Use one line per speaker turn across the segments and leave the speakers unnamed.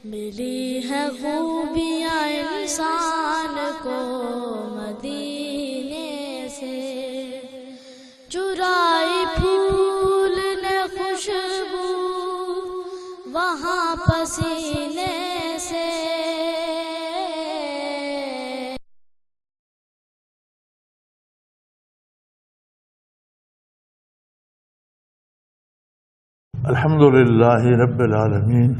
ملی ہے خوبیاں انسان کو مدینے سے، چرائی پھول نے خوشبو وہاں پسینے سے۔
الحمدللہ رب العالمین،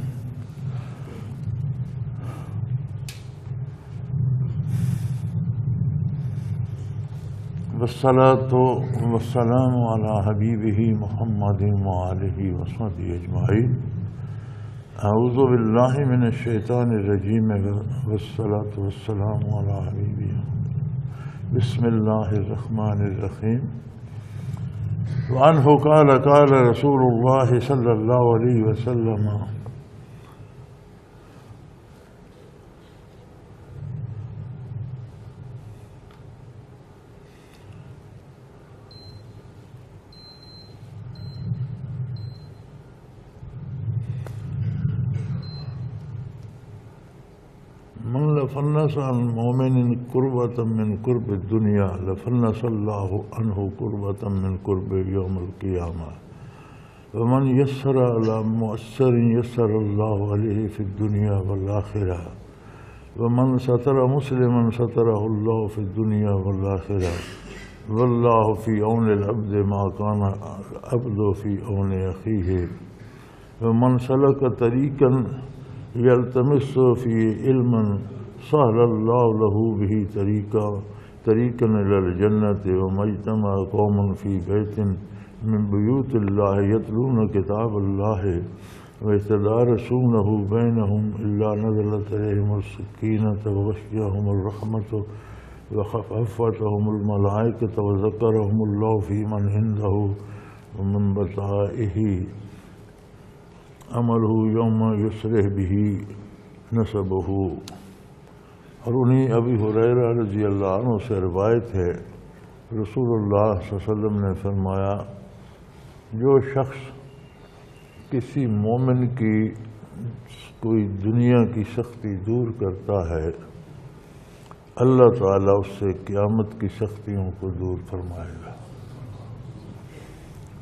والصلاة والسلام علی حبیبہ محمد وآلہ وصحبہ اجمعین۔ اعوذ باللہ من الشیطان الرجیم، والصلاة والسلام علی حبیبہ، بسم اللہ الرحمن الرحیم۔ وعنہ قال قال رسول اللہ صلی اللہ علیہ وسلم، من لفنس عن مومن قربة من قرب الدنیا لفنس اللہ عنہ قربة من قرب یوم القیامہ، ومن یسر علی مؤثر یسر اللہ علیہ فی الدنیا والآخرہ، ومن ستر مسلما سترہ اللہ فی الدنیا والآخرہ، واللہ فی عون العبد ما کان العبد فی عون اخیہ، ومن سلک طریقا یلتمس فی علما سہل اللہ لہ بہ طریقا الی الجنۃ، وما اجتمع قوم فی بیت من بیوت اللہ یتلون کتاب اللہ ویتدارسونہ بینہم الا نزلت علیہم السکینۃ وغشیہم الرحمۃ وخففتہم الملائکۃ وذکرہم اللہ فی من عندہ ومن بطائہ عملہ یوم یسرہ بہ نسبہ۔ اور انہیں ابی ہریرہ رضی اللہ عنہ سے روایت ہے، رسول اللہ صلی اللہ علیہ وسلم نے فرمایا، جو شخص کسی مومن کی کوئی دنیا کی سختی دور کرتا ہے، اللہ تعالیٰ اس سے قیامت کی سختیوں کو دور فرمائے گا،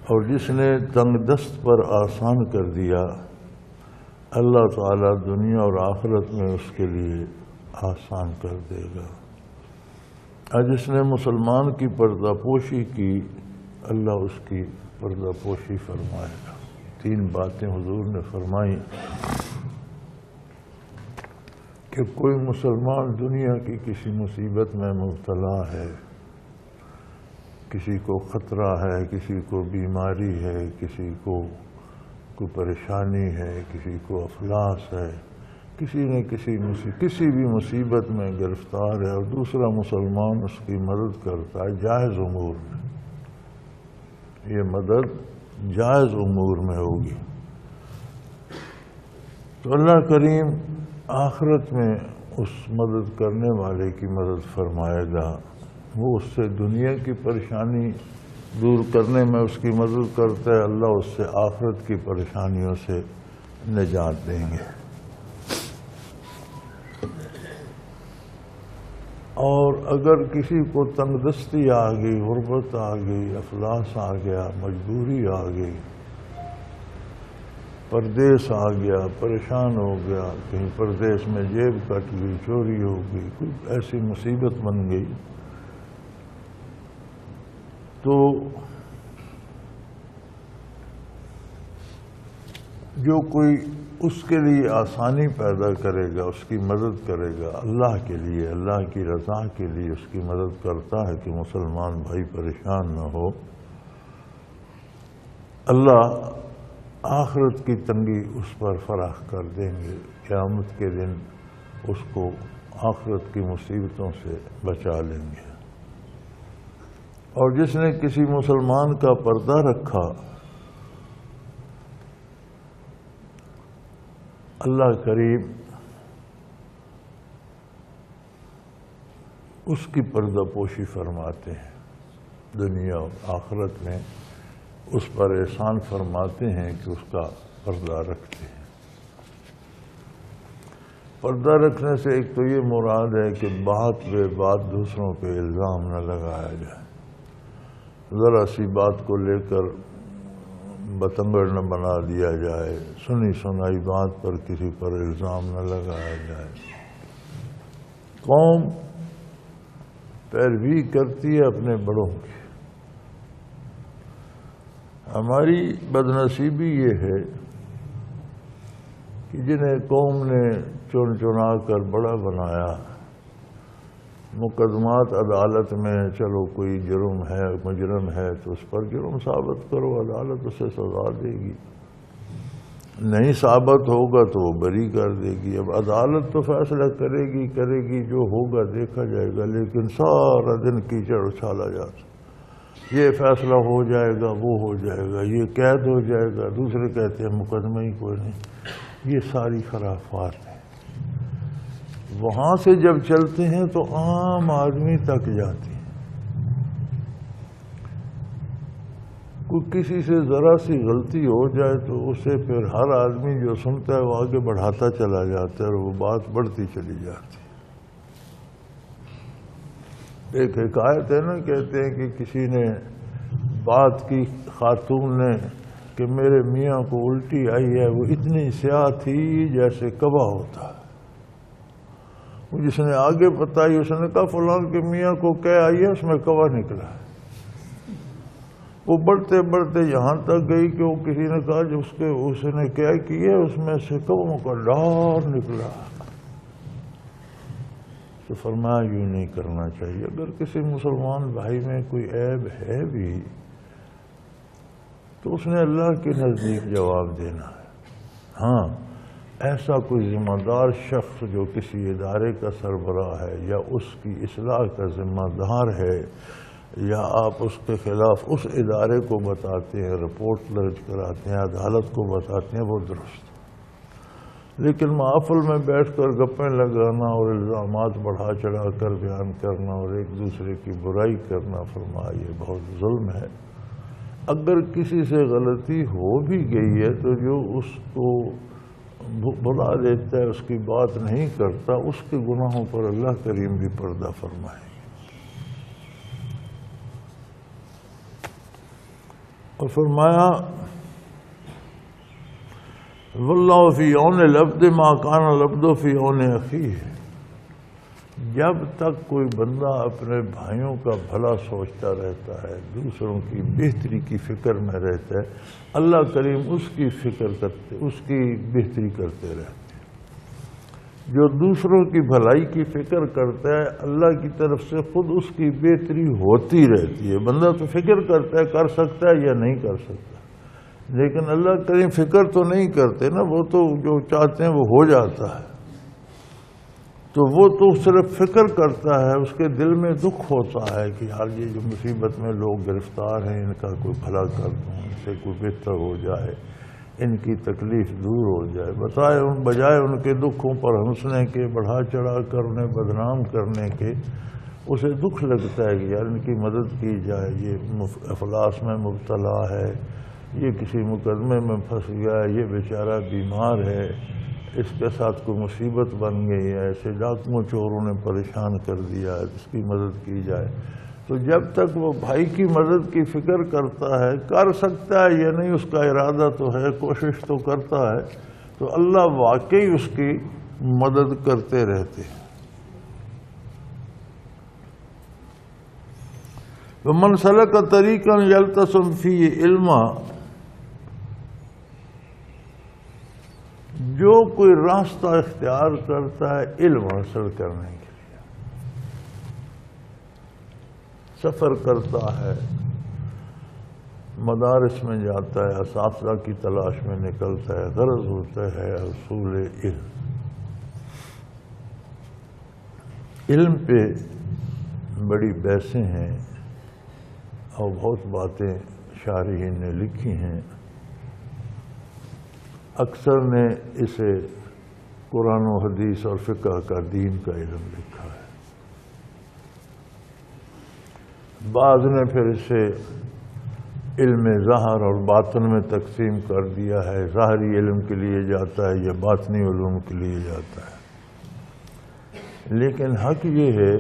اور جس نے تنگ دست پر آسان کر دیا، اللہ تعالیٰ دنیا اور آخرت میں اس کے لیے آسان کر دے گا، اور جس نے مسلمان کی پردہ پوشی کی، اللہ اس کی پردہ پوشی فرمائے گا۔ تین باتیں حضور نے فرمائی کہ کوئی مسلمان دنیا کی کسی مصیبت میں مبتلا ہے، کسی کو خطرہ ہے، کسی کو بیماری ہے، کسی کو کوئی پریشانی ہے، کسی کو افلاس ہے، کسی نے کسی بھی مصیبت میں گرفتار ہے، اور دوسرا مسلمان اس کی مدد کرتا ہے جائز امور میں، یہ مدد جائز امور میں ہوگی، تو اللہ کریم آخرت میں اس مدد کرنے والے کی مدد فرمائے گا، وہ اس سے دنیا کی پریشانی دور کرنے میں اس کی مدد کرتا ہے، اللہ اس سے آخرت کی پریشانیوں سے نجات دیں گے۔ اور اگر کسی کو تنگ دستی آ گئی، غربت آ گئی، افلاس آ گیا، مجبوری آ گئی، پردیس آ گیا، پریشان ہو گیا، کہیں پردیس میں جیب کٹ گئی، چوری ہو گئی، کوئی ایسی مصیبت بن گئی، تو جو کوئی اس کے لیے آسانی پیدا کرے گا، اس کی مدد کرے گا، اللہ کے لیے، اللہ کی رضا کے لیے اس کی مدد کرتا ہے کہ مسلمان بھائی پریشان نہ ہو، اللہ آخرت کی تنگی اس پر فراخ کر دیں گے، قیامت کے دن اس کو آخرت کی مصیبتوں سے بچا لیں گے۔ اور جس نے کسی مسلمان کا پردہ رکھا، اللہ کریم اس کی پردہ پوشی فرماتے ہیں، دنیا اور آخرت میں اس پر احسان فرماتے ہیں کہ اس کا پردہ رکھتے ہیں۔ پردہ رکھنے سے ایک تو یہ مراد ہے کہ بات بے بات دوسروں پہ الزام نہ لگایا جائے، ذرا سی بات کو لے کر بتنگڑ نہ بنا دیا جائے، سنی سنائی بات پر کسی پر الزام نہ لگایا جائے۔ قوم پیروی کرتی ہے اپنے بڑوں کی۔ ہماری بدنصیبی یہ ہے کہ جنہیں قوم نے چن چنا کر بڑا بنایا، مقدمات عدالت میں چلو کوئی جرم ہے، مجرم ہے تو اس پر جرم ثابت کرو، عدالت اسے سزا دے گی، نہیں ثابت ہوگا تو وہ بری کر دے گی۔ اب عدالت تو فیصلہ کرے گی، جو ہوگا دیکھا جائے گا، لیکن سارا دن کیچڑ اچھالا جاتا، یہ فیصلہ ہو جائے گا، وہ ہو جائے گا، یہ قید ہو جائے گا، دوسرے کہتے ہیں مقدمہ ہی کوئی نہیں۔ یہ ساری خرافات ہیں۔ وہاں سے جب چلتے ہیں تو عام آدمی تک جاتے ہیں۔ کوئی کسی سے ذرا سی غلطی ہو جائے تو اسے پھر ہر آدمی جو سنتا ہے وہ آگے بڑھاتا چلا جاتا ہے اور وہ بات بڑھتی چلی جاتی ہے۔ ایک حکایت ہے نا، کہتے ہیں کہ کسی نے بات کی خاتون نے کہ میرے میاں کو الٹی آئی ہے، وہ اتنی سیاہ تھی جیسے کبا ہوتا ہے۔ جس نے آگے بتائی اس نے کہا فلان کے میاں کو کیا آئی ہے، اس میں کبا نکلا ہے۔ وہ بڑھتے بڑھتے یہاں تک گئی کہ وہ کسی نے کہا جو اس نے کیا کی ہے، اس میں سے کبوں کا ڈھار نکلا۔ تو فرمایا یوں نہیں کرنا چاہیے، اگر کسی مسلمان بھائی میں کوئی عیب ہے بھی تو اس نے اللہ کے نزدیک جواب دینا ہے۔ ہاں، ایسا کوئی ذمہ دار شخص جو کسی ادارے کا سربراہ ہے یا اس کی اصلاح کا ذمہ دار ہے، یا آپ اس کے خلاف اس ادارے کو بتاتے ہیں، رپورٹ درج کراتے ہیں، عدالت کو بتاتے ہیں، وہ درست۔ لیکن محفل میں بیٹھ کر گپیں لگانا اور الزامات بڑھا چڑھا کر بیان کرنا اور ایک دوسرے کی برائی کرنا، فرمایا یہ بہت ظلم ہے۔ اگر کسی سے غلطی ہو بھی گئی ہے تو جو اس کو بلا دیتا ہے، اس کی بات نہیں کرتا، اس کے گناہوں پر اللہ کریم بھی پردہ فرمائے۔ اور فرمایا واللہ فی عون العبد ما کان العبد فی عون اخیہ، جب تک کوئی بندہ اپنے بھائیوں کا بھلا سوچتا رہتا ہے، دوسروں کی بہتری کی فکر میں رہتا ہے، اللہ کریم اس کی فکر کرتے، اس کی بہتری کرتے رہتے ہیں۔ جو دوسروں کی بھلائی کی فکر کرتا ہے، اللہ کی طرف سے خود اس کی بہتری ہوتی رہتی ہے۔ بندہ تو فکر کرتا ہے کر سکتا ہے یا نہیں کر سکتا، لیکن اللہ کریم فکر تو نہیں کرتے نا، وہ تو جو چاہتے ہیں وہ ہو جاتا ہے۔ تو وہ تو صرف فکر کرتا ہے، اس کے دل میں دکھ ہوتا ہے کہ یار یہ جو مصیبت میں لوگ گرفتار ہیں، ان کا کوئی بھلا کر دوں، ان سے کوئی بہتر ہو جائے، ان کی تکلیف دور ہو جائے، بجائے ان کے دکھوں پر ہنسنے کے، بڑھا چڑھا کر انہیں بدنام کرنے کے، اسے دکھ لگتا ہے کہ یار ان کی مدد کی جائے، یہ افلاس میں مبتلا ہے، یہ کسی مقدمے میں پھنس گیا ہے، یہ بیچارہ بیمار ہے، اس کے ساتھ کوئی مصیبت بن گئی ہے، ایسے ڈاکوؤں چوروں نے پریشان کر دیا ہے، اس کی مدد کی جائے۔ تو جب تک وہ بھائی کی مدد کی فکر کرتا ہے، کر سکتا ہے یا نہیں، اس کا ارادہ تو ہے، کوشش تو کرتا ہے، تو اللہ واقعی اس کی مدد کرتے رہتے ہیں۔ وَمَنْ سَلَكَ طَرِيقًا يَلْتَمِسُ فِيهِ عِلْمًا، جو کوئی راستہ اختیار کرتا ہے علم حاصل کرنے کے لیے، سفر کرتا ہے، مدارس میں جاتا ہے، اساتذہ کی تلاش میں نکلتا ہے، غرض ہوتا ہے حصول علم۔ علم پہ بڑی بحثیں ہیں اور بہت باتیں شارحین نے لکھی ہیں۔ اکثر نے اسے قرآن و حدیث اور فقہ کا دین کا علم لکھا ہے، بعض نے پھر اسے علم ظاہر اور باطن میں تقسیم کر دیا ہے، ظاہری علم کے لیے جاتا ہے یا باطنی علوم کے لیے جاتا ہے۔ لیکن حق یہ ہے،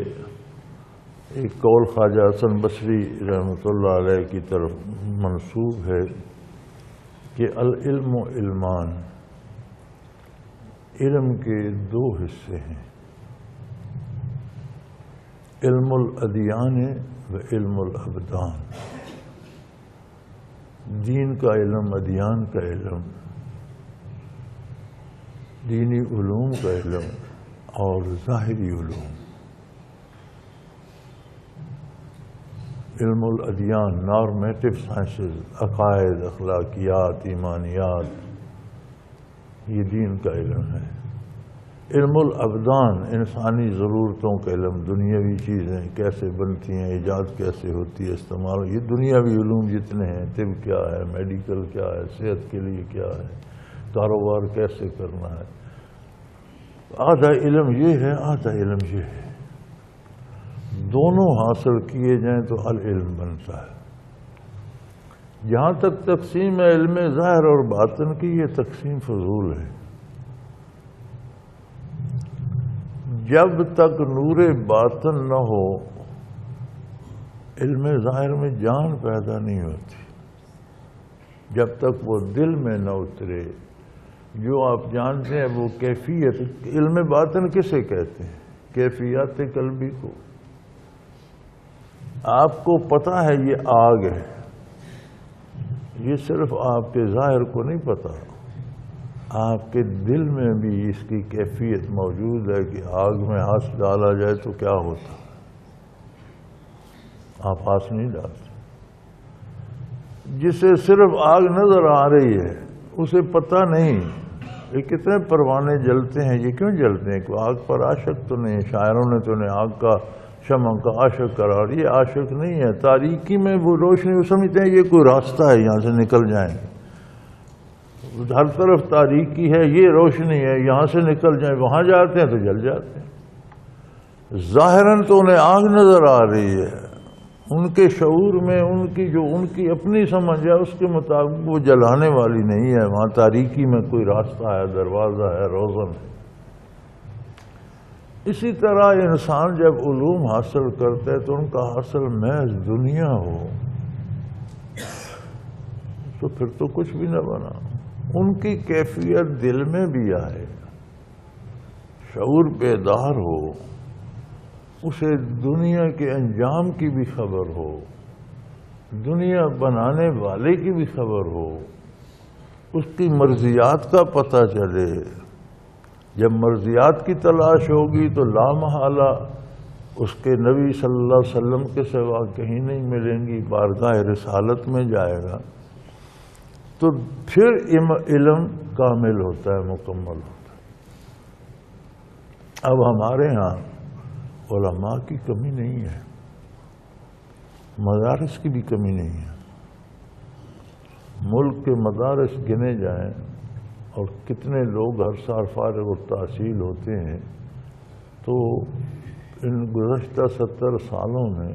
ایک قول خواجہ حسن بصری رحمۃ اللہ علیہ کی طرف منسوب ہے کہ العلم و علمان، علم کے دو حصے ہیں، علم الادیان و علم الابدان، دین کا علم، ادیان کا علم، دینی علوم کا علم اور ظاہری علوم۔ علم الادیان نارمیٹو سائنسز، عقائد، اخلاقیات، ایمانیات، یہ دین کا علم ہے۔ علم الابدان انسانی ضرورتوں کا علم، دنیاوی چیزیں کیسے بنتی ہیں، ایجاد کیسے ہوتی ہے، استعمال، یہ دنیاوی علوم جتنے ہیں، طب کیا ہے، میڈیکل کیا ہے، صحت کے لیے کیا ہے، کاروبار کیسے کرنا ہے، آدھا علم یہ ہے، آدھا علم یہ ہے۔ دونوں حاصل کیے جائیں تو العلم بنتا ہے۔ جہاں تک تقسیم ہے علم ظاہر اور باطن کی، یہ تقسیم فضول ہے۔ جب تک نور باطن نہ ہو، علم ظاہر میں جان پیدا نہیں ہوتی۔ جب تک وہ دل میں نہ اترے، جو آپ جانتے ہیں وہ کیفیت، علم باطن کسے کہتے ہیں؟ کیفیات قلبی کو۔ آپ کو پتہ ہے یہ آگ ہے، یہ صرف آپ کے ظاہر کو نہیں پتہ، آپ کے دل میں بھی اس کی کیفیت موجود ہے کہ آگ میں ہاتھ ڈالا جائے تو کیا ہوتا ہے۔ آپ ہاتھ نہیں ڈالتے۔ جسے صرف آگ نظر آ رہی ہے اسے پتہ نہیں یہ کتنے پروانے جلتے ہیں، یہ کیوں جلتے ہیں؟ کوئی آگ پر عاشق تو نہیں، شاعروں نے تو انہیں آگ کا، شمع کا عاشق قرار، یہ عاشق نہیں ہے۔ تاریکی میں وہ روشنی، وہ سمجھتے ہیں یہ کوئی راستہ ہے، یہاں سے نکل جائیں، ہر طرف تاریکی ہے، یہ روشنی ہے، یہاں سے نکل جائیں، وہاں جاتے ہیں تو جل جاتے ہیں۔ ظاہراً تو انہیں آگ نظر آ رہی ہے، ان کے شعور میں ان کی اپنی سمجھ ہے، اس کے مطابق وہ جلانے والی نہیں ہے، وہاں تاریکی میں کوئی راستہ ہے، دروازہ ہے، روزن ہے۔ اسی طرح انسان جب علوم حاصل کرتا ہے تو ان کا حاصل محض دنیا ہو تو پھر تو کچھ بھی نہ بنا۔ ان کی کیفیت دل میں بھی آئے، شعور بیدار ہو، اسے دنیا کے انجام کی بھی خبر ہو، دنیا بنانے والے کی بھی خبر ہو، اس کی مرضیات کا پتہ چلے۔ جب مرضیات کی تلاش ہوگی تو لا محالہ اس کے نبی صلی اللہ علیہ وسلم کے سوا کہیں نہیں ملیں گی، بارگاہ رسالت میں جائے گا، تو پھر علم کامل ہوتا ہے، مکمل ہوتا ہے۔ اب ہمارے ہاں علماء کی کمی نہیں ہے، مدارس کی بھی کمی نہیں ہے۔ ملک کے مدارس گنے جائیں اور کتنے لوگ ہر سال فارغ التحصیل ہوتے ہیں، تو ان گزشتہ 70 سالوں میں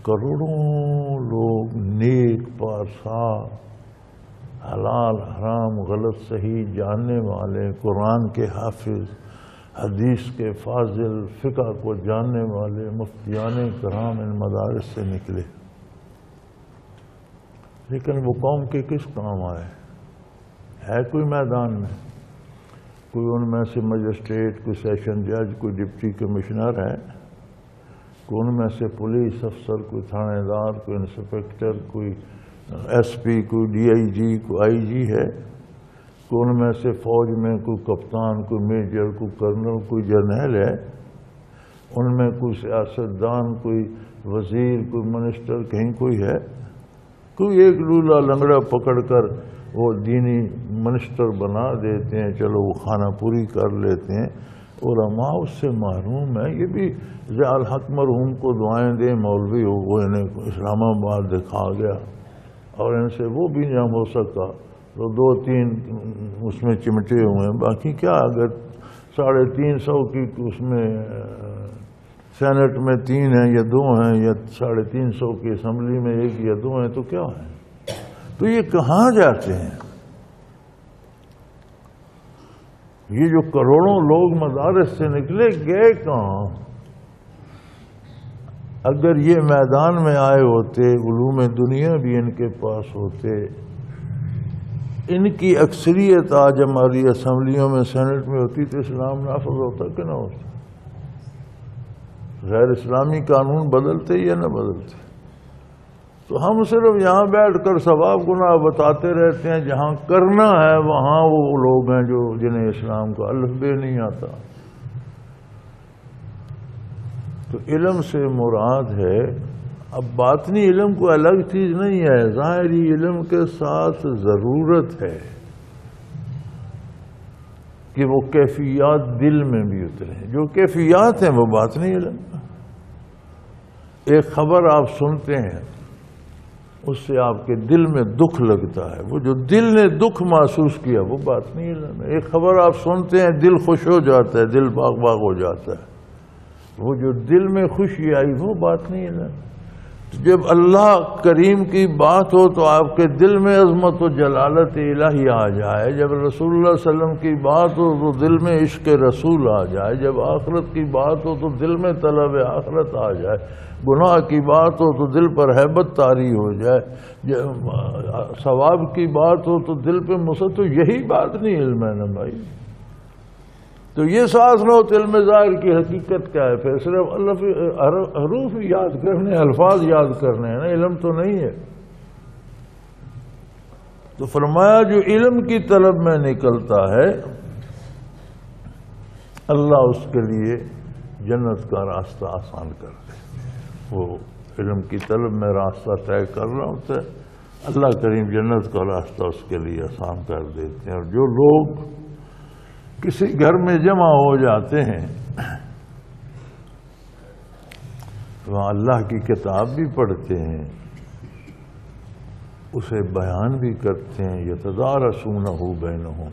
کروڑوں لوگ نیک، پارسا، حلال حرام، غلط صحیح جاننے والے، قرآن کے حافظ، حدیث کے فاضل، فقہ کو جاننے والے مفتیان کرام ان مدارس سے نکلے، لیکن وہ قوم کے کس کام آئے؟ ہے کوئی میدان میں؟ کوئی ان میں سے مجسٹریٹ، کوئی سیشن جج، کوئی ڈپٹی کمشنر ہے؟ کوئی ان میں سے پولیس افسر، کوئی تھانے دار، کوئی انسپیکٹر، کوئی ایس پی، کوئی ڈی آئی جی، کوئی آئی جی ہے؟ کوئی ان میں سے فوج میں کوئی کپتان، کوئی میجر، کوئی کرنل، کوئی جرنیل ہے؟ ان میں کوئی سیاستدان، کوئی وزیر، کوئی منسٹر کہیں کوئی ہے؟ کوئی ایک لولا لنگڑا پکڑ کر وہ دینی منسٹر بنا دیتے ہیں، چلو وہ خانہ پوری کر لیتے ہیں۔ علماء اس سے محروم ہیں۔ یہ بھی ضیاء الحق مرحوم کو دعائیں دیں، مولوی ہو، وہ انہیں اسلام آباد دکھا گیا اور ان سے وہ بھی نہ ہو سکا، تو 2-3 اس میں چمٹے ہوئے ہیں، باقی کیا؟ اگر 350 کی اس میں سینٹ میں 3 ہیں یا 2 ہیں، یا 350 کی اسمبلی میں 1 یا 2 ہیں، تو کیا ہے؟ تو یہ کہاں جاتے ہیں؟ یہ جو کروڑوں لوگ مدارس سے نکلے گئے کہاں؟ اگر یہ میدان میں آئے ہوتے، علوم دنیا بھی ان کے پاس ہوتے، ان کی اکثریت آج ہماری اسمبلیوں میں، سینٹ میں ہوتی تو اسلام نافذ ہوتا کہ نہ ہوتا؟ غیر اسلامی قانون بدلتے یا نہ بدلتے؟ تو ہم صرف یہاں بیٹھ کر ثواب گناہ بتاتے رہتے ہیں، جہاں کرنا ہے وہاں وہ لوگ ہیں جو جنہیں اسلام کا الف بے نہیں آتا۔ تو علم سے مراد ہے، اب باطنی علم کو الگ چیز نہیں ہے، ظاہری علم کے ساتھ ضرورت ہے کہ وہ کیفیات دل میں بھی اتریں۔ جو کیفیات ہیں وہ باطنی علم۔ ایک خبر آپ سنتے ہیں، اس سے آپ کے دل میں دکھ لگتا ہے، وہ جو دل نے دکھ محسوس کیا وہ باطنی علم ہے۔ ایک خبر آپ سنتے ہیں، دل خوش ہو جاتا ہے، دل باغ باغ ہو جاتا ہے، وہ جو دل میں خوشی آئی وہ باطنی علم۔ جب اللہ کریم کی بات ہو تو آپ کے دل میں عظمت و جلالت الہی آ جائے، جب رسول اللہ صلی اللہ علیہ وسلم کی بات ہو تو دل میں عشق رسول آ جائے، جب آخرت کی بات ہو تو دل میں طلب آخرت آ جائے، گناہ کی بات ہو تو دل پر ہیبت طاری ہو جائے، جب ثواب کی بات ہو تو دل پہ مسد، تو یہی بات نہیں علم ہے نا بھائی۔ تو یہ ساز نو علم ظاہر کی حقیقت کیا ہے؟ پھر صرف حروف یاد کرنے، الفاظ یاد کرنے ہیں نا، علم تو نہیں ہے۔ تو فرمایا جو علم کی طلب میں نکلتا ہے اللہ اس کے لیے جنت کا راستہ آسان کر دے۔ وہ علم کی طلب میں راستہ طے کر رہا ہوتا ہے، اللہ کریم جنت کا راستہ اس کے لیے آسان کر دیتے ہیں۔ اور جو لوگ کسی گھر میں جمع ہو جاتے ہیں، وہاں اللہ کی کتاب بھی پڑھتے ہیں، اسے بیان بھی کرتے ہیں، یتدارسونہ بینہم،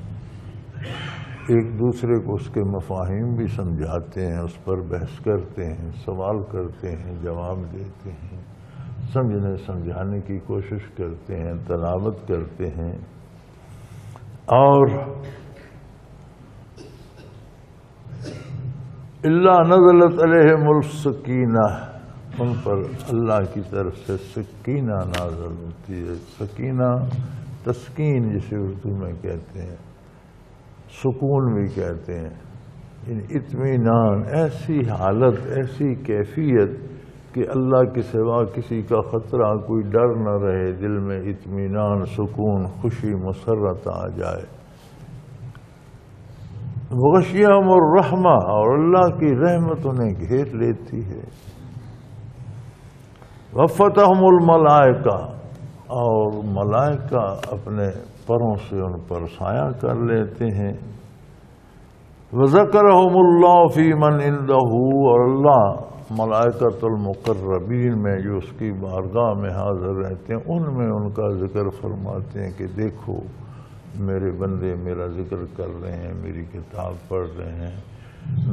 ایک دوسرے کو اس کے مفاہیم بھی سمجھاتے ہیں، اس پر بحث کرتے ہیں، سوال کرتے ہیں، جواب دیتے ہیں، سمجھنے سمجھانے کی کوشش کرتے ہیں، تلاوت کرتے ہیں، اور اللہ نزلت علیہم السکینہ، ان پر اللہ کی طرف سے سکینہ نازل ہوتی ہے۔ سکینہ تسکین جسے اردو میں کہتے ہیں، سکون بھی کہتے ہیں، اطمینان، ایسی حالت، ایسی کیفیت کہ اللہ کے سوا کسی کا خطرہ، کوئی ڈر نہ رہے، دل میں اطمینان، سکون، خوشی، مسرت آ جائے۔ وغشیہم الرحمہ، اور اللہ کی رحمت انہیں گھیر لیتی ہے۔ وفتہم الملائکہ، اور ملائکہ اپنے پروں سے ان پر سایہ کر لیتے ہیں۔ وذکرہم اللہ فی من عندہ، اور اللہ ملائکۃ المقربین میں جو اس کی بارگاہ میں حاضر رہتے ہیں ان میں ان کا ذکر فرماتے ہیں کہ دیکھو میرے بندے میرا ذکر کر رہے ہیں، میری کتاب پڑھ رہے ہیں،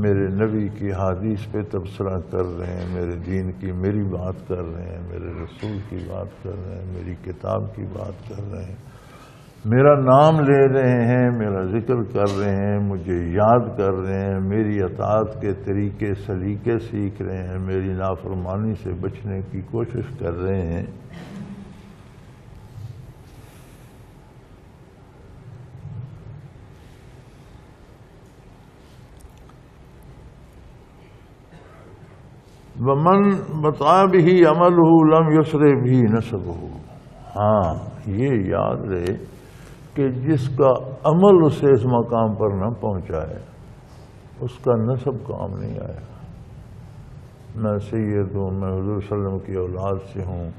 میرے نبی کی حدیث پہ تبصرہ کر رہے ہیں، میرے دین کی میری بات کر رہے ہیں، میرے رسول کی بات کر رہے ہیں، میری کتاب کی بات کر رہے ہیں، میرا نام لے رہے ہیں، میرا ذکر کر رہے ہیں، مجھے یاد کر رہے ہیں، میری اطاعت کے طریقے سلیقے سیکھ رہے ہیں، میری نافرمانی سے بچنے کی کوشش کر رہے ہیں۔ ومن بطا به عمله لم يسر به نسبه، ہاں یہ یاد رہے کہ جس کا عمل اسے اس مقام پر نہ پہنچائے اس کا نسب کام نہیں آیا۔ میں سید ہوں، میں حضور صلی اللہ علیہ وسلم کی اولاد سے ہوں،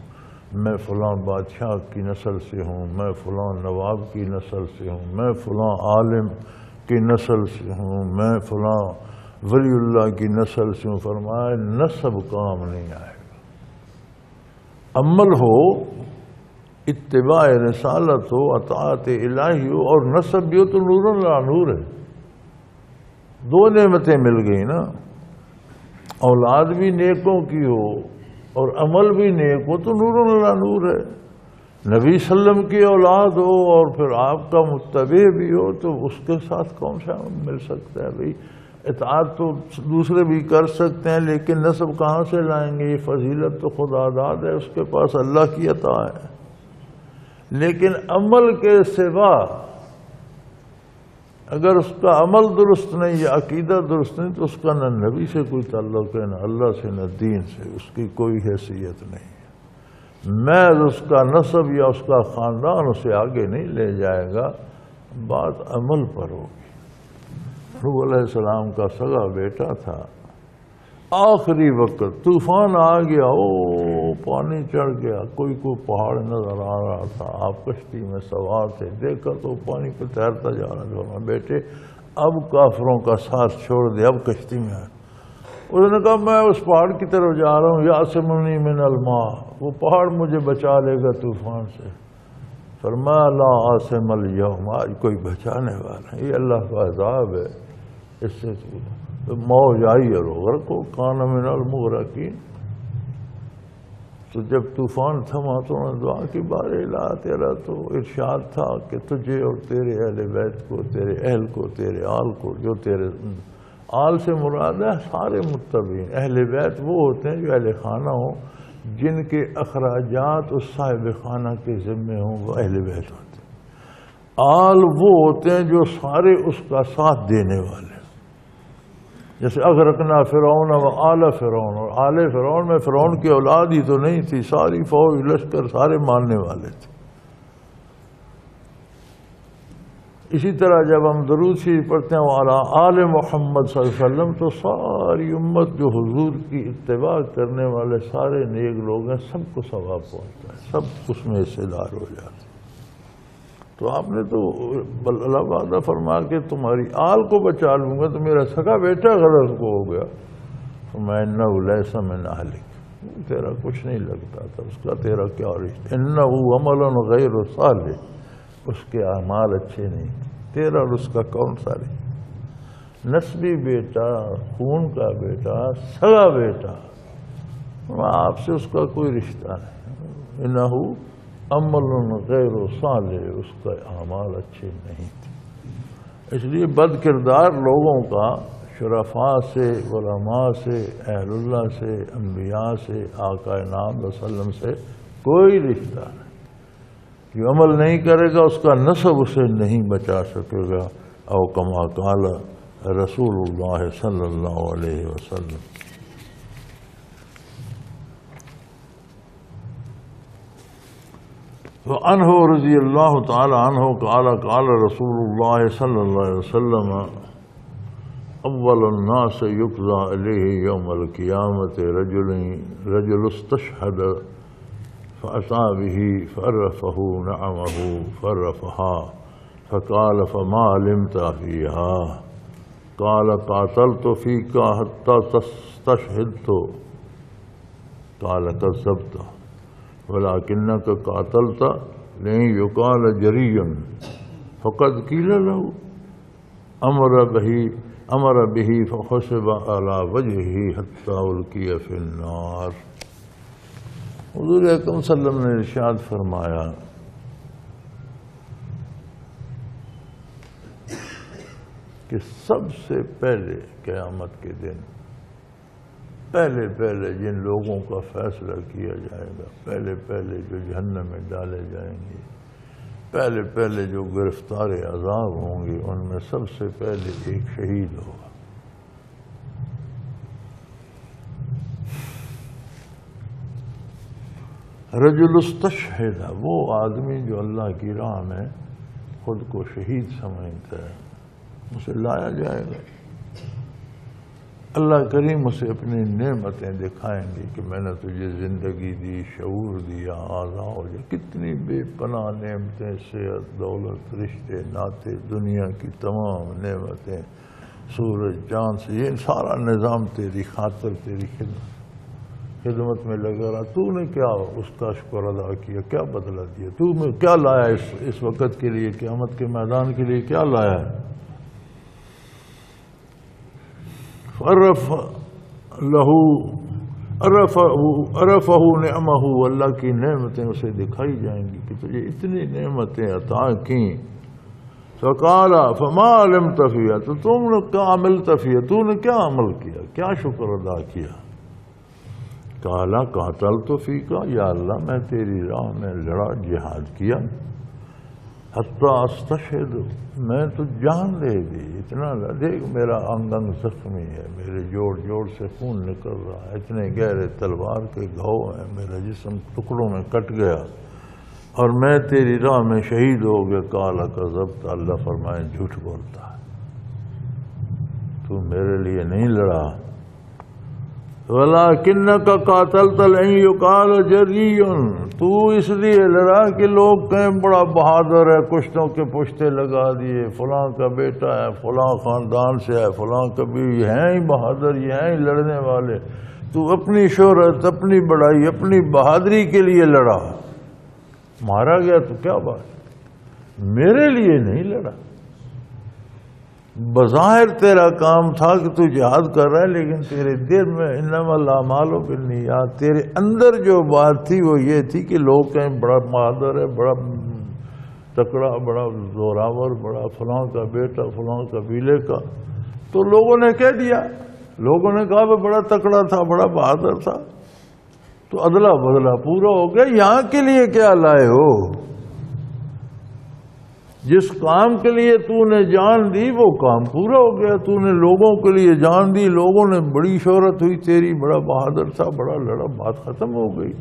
میں فلاں بادشاہ کی نسل سے ہوں، میں فلاں نواب کی نسل سے ہوں، میں فلاں عالم کی نسل سے ہوں، میں فلاں ولی اللہ کی نسل سے ہوں۔ فرمایا نسب کام نہیں آئے گا، عمل ہو، اتباع رسالت ہو، اطاعت الہی ہو، اور نسب بھی ہو تو نور اللہ نور ہے۔ دو نعمتیں مل گئی نا، اولاد بھی نیکوں کی ہو اور عمل بھی نیک ہو تو نور اللہ نور ہے۔ نبی صلی اللہ علیہ وسلم کی اولاد ہو اور پھر آپ کا متبع بھی ہو تو اس کے ساتھ کون سا مل سکتا ہے بھائی؟ اطاعت تو دوسرے بھی کر سکتے ہیں لیکن نسب کہاں سے لائیں گے؟ یہ فضیلت تو خدا داد ہے، اس کے پاس اللہ کی عطا ہے۔ لیکن عمل کے سوا اگر اس کا عمل درست نہیں یا عقیدہ درست نہیں تو اس کا نہ نبی سے کوئی تعلق ہے، نہ اللہ سے، نہ دین سے، اس کی کوئی حیثیت نہیں ہے۔ محض اس کا نسب یا اس کا خاندان اسے آگے نہیں لے جائے گا، بات عمل پر ہوگی۔ نوح علیہ السلام کا سگا بیٹا تھا، آخری وقت طوفان آ گیا، پانی چڑھ گیا، کوئی پہاڑ نظر آ رہا تھا، آپ کشتی میں سوار تھے، دیکھا تو پانی پہ تیرتا جا رہا تھا، بیٹے اب کافروں کا ساتھ چھوڑ دے، اب کشتی میں آئے۔ اس نے کہا میں اس پہاڑ کی طرف جا رہا ہوں، یعصمنی من الماء، وہ پہاڑ مجھے بچا لے گا طوفان سے۔ فرمایا لا عاصم اليوم، آج کوئی بچانے والا ہے، یہ اللہ کا عذاب ہے، اس سے موج آئی اور غرق ہو، کان من المغرقین۔ تو جب طوفان تھما تو انہوں نے دعا کی، بار الہ تیرا تو ارشاد تھا کہ تجھے اور تیرے اہل بیت کو، تیرے اہل کو، تیرے آل کو، جو تیرے آل سے مراد ہے سارے متبعین، اہل بیت وہ ہوتے ہیں جو اہل خانہ ہوں، جن کے اخراجات اس صاحب خانہ کے ذمے ہوں، وہ اہل بیت ہوتے ہیں۔ آل وہ ہوتے ہیں جو سارے اس کا ساتھ دینے والے، جیسے اغرقنا فرعون و آل فرعون، اور آل فرعون میں فرعون کی اولاد ہی تو نہیں تھی، ساری فوج لشکر سارے ماننے والے تھے۔ اسی طرح جب ہم درود شریف پڑھتے ہیں وعلی آل محمد صلی اللہ علیہ وسلم تو ساری امت جو حضور کی اتباع کرنے والے سارے نیک لوگ ہیں، سب کو ثواب پہنچتا ہے، سب اس میں حصے دار ہو جاتے ہیں۔ تو آپ نے تو اللہ وعدہ فرما کہ تمہاری آل کو بچا لوں گا، تو میرا سگا بیٹا غرق کو ہو گیا، فَإِنَّهُ لَيْسَ مِنْ أَهْلِكَ، تیرا کچھ نہیں لگتا تھا، اس کا تیرا کیا رشتہ، إِنَّهُ عَمَلٌ غَيْرُ صَالِحٍ، اس کے اعمال اچھے نہیں، تیرا اور اس کا کون سا رشتہ؟ نسبی بیٹا، خون کا بیٹا، سگا بیٹا، آپ سے اس کا کوئی رشتہ نہیں۔ إِنَّهُ عمل غیر صالح، اس کا اعمال اچھے نہیں تھے۔ اس لیے بد کردار لوگوں کا شرفاء سے، علماء سے، اہل اللہ سے، انبیاء سے، آقا نام صلی اللہ علیہ وسلم سے کوئی رشتہ نہیں۔ جو عمل نہیں کرے گا اس کا نسب اسے نہیں بچا سکے گا، او کما قال رسول اللہ صلی اللہ علیہ وسلم۔ وعنہ رضی اللہ تعالی عنہ قال قال رسول اللہ صلی اللہ علیہ وسلم اول الناس یقضى علیہ یوم القیامت رجل استشہد فأتى به فعرفه نعمه فعرفها فقال فما علمت فيها قال قاتلت فيك حتى تستشهدت قال كذبت ولكنك قاتلت لن يقال جريا فقد قيل له امر به فحسب على وجهه حتى القي في النار۔ حضور اکرم صلی اللہ علیہ وسلم نے ارشاد فرمایا کہ سب سے پہلے قیامت کے دن پہلے جن لوگوں کا فیصلہ کیا جائے گا، پہلے جو جہنم میں ڈالے جائیں گے، پہلے جو گرفتار عذاب ہوں گے، ان میں سب سے پہلے ایک شہید ہوگا۔ رجل استشہد، وہ آدمی جو اللہ کی راہ میں خود کو شہید سمجھتا ہے، اسے لایا جائے گا، اللہ کریم اسے اپنی نعمتیں دکھائیں گے کہ میں نے تجھے زندگی دی، شعور دیا، اعضاء ہو جائے، کتنی بے پناہ نعمتیں، صحت، دولت، رشتے، ناطے، دنیا کی تمام نعمتیں، سورج، چاند سے یہ سارا نظام تیری خاطر، تیری خدمت میں لگا رہا، تو نے کیا اس کا شکر ادا کیا، کیا بدلہ دیا، تو میں کیا لایا اس وقت کے لیے، قیامت کے میدان کے لیے کیا لایا ہے؟ فعرف له عرفہ نعمہ، اللہ کی نعمتیں اسے دکھائی جائیں گی کہ تجھے اتنی نعمتیں عطا کیں. فقال فما علمت فیہا، تو تم نے کیا عملت فیہا، تو نے کیا عمل کیا، کیا شکر ادا کیا. قال قاتلت فیک، یا اللہ میں تیری راہ میں لڑا، جہاد کیا. حتی استشہد، میں تو جان دے دی، اتنا دیکھ میرا انگ انگ زخمی ہے، میرے جوڑ جوڑ سے خون نکل رہا ہے، اتنے گہرے تلوار کے گھاؤ ہیں، میرا جسم ٹکڑوں میں کٹ گیا اور میں تیری راہ میں شہید ہو گیا. قال کذبت، اللہ فرمائے جھوٹ بولتا ہے، تو میرے لیے نہیں لڑا. وَلَكِنَّكَ قَاتَلْتَ لَن يُقَالَ جَرِيٌّ، تو اس لیے لڑا کہ لوگ کہیں بڑا بہادر ہے، کشتوں کے پشتے لگا دیے، فلاں کا بیٹا ہے، فلاں خاندان سے ہے، فلاں کبھی یہ ہیں ہی بہادر، یہ ہیں ہی لڑنے والے. تو اپنی شہرت، اپنی بڑائی، اپنی بہادری کے لیے لڑا، مارا گیا تو کیا بات، میرے لیے نہیں لڑا. بظاہر تیرا کام تھا کہ تو جہاد کر رہا ہے، لیکن تیرے دل میں انما الاعمال بالنیات، تیرے اندر جو بات تھی وہ یہ تھی کہ لوگ کہیں بڑا بہادر ہے، بڑا تکڑا، بڑا زوراور، بڑا فلاں کا بیٹا، فلاں قبیلے کا. تو لوگوں نے کہہ دیا، لوگوں نے کہا وہ بڑا تکڑا تھا، بڑا بہادر تھا. تو ادلا بدلا پورا ہو گیا. یہاں کے لیے کیا لائے ہو؟ جس کام کے لیے تو نے جان دی وہ کام پورا ہو گیا. تو نے لوگوں کے لیے جان دی، لوگوں نے بڑی شہرت ہوئی تیری، بڑا بہادر تھا، بڑا لڑا، بات ختم ہو گئی.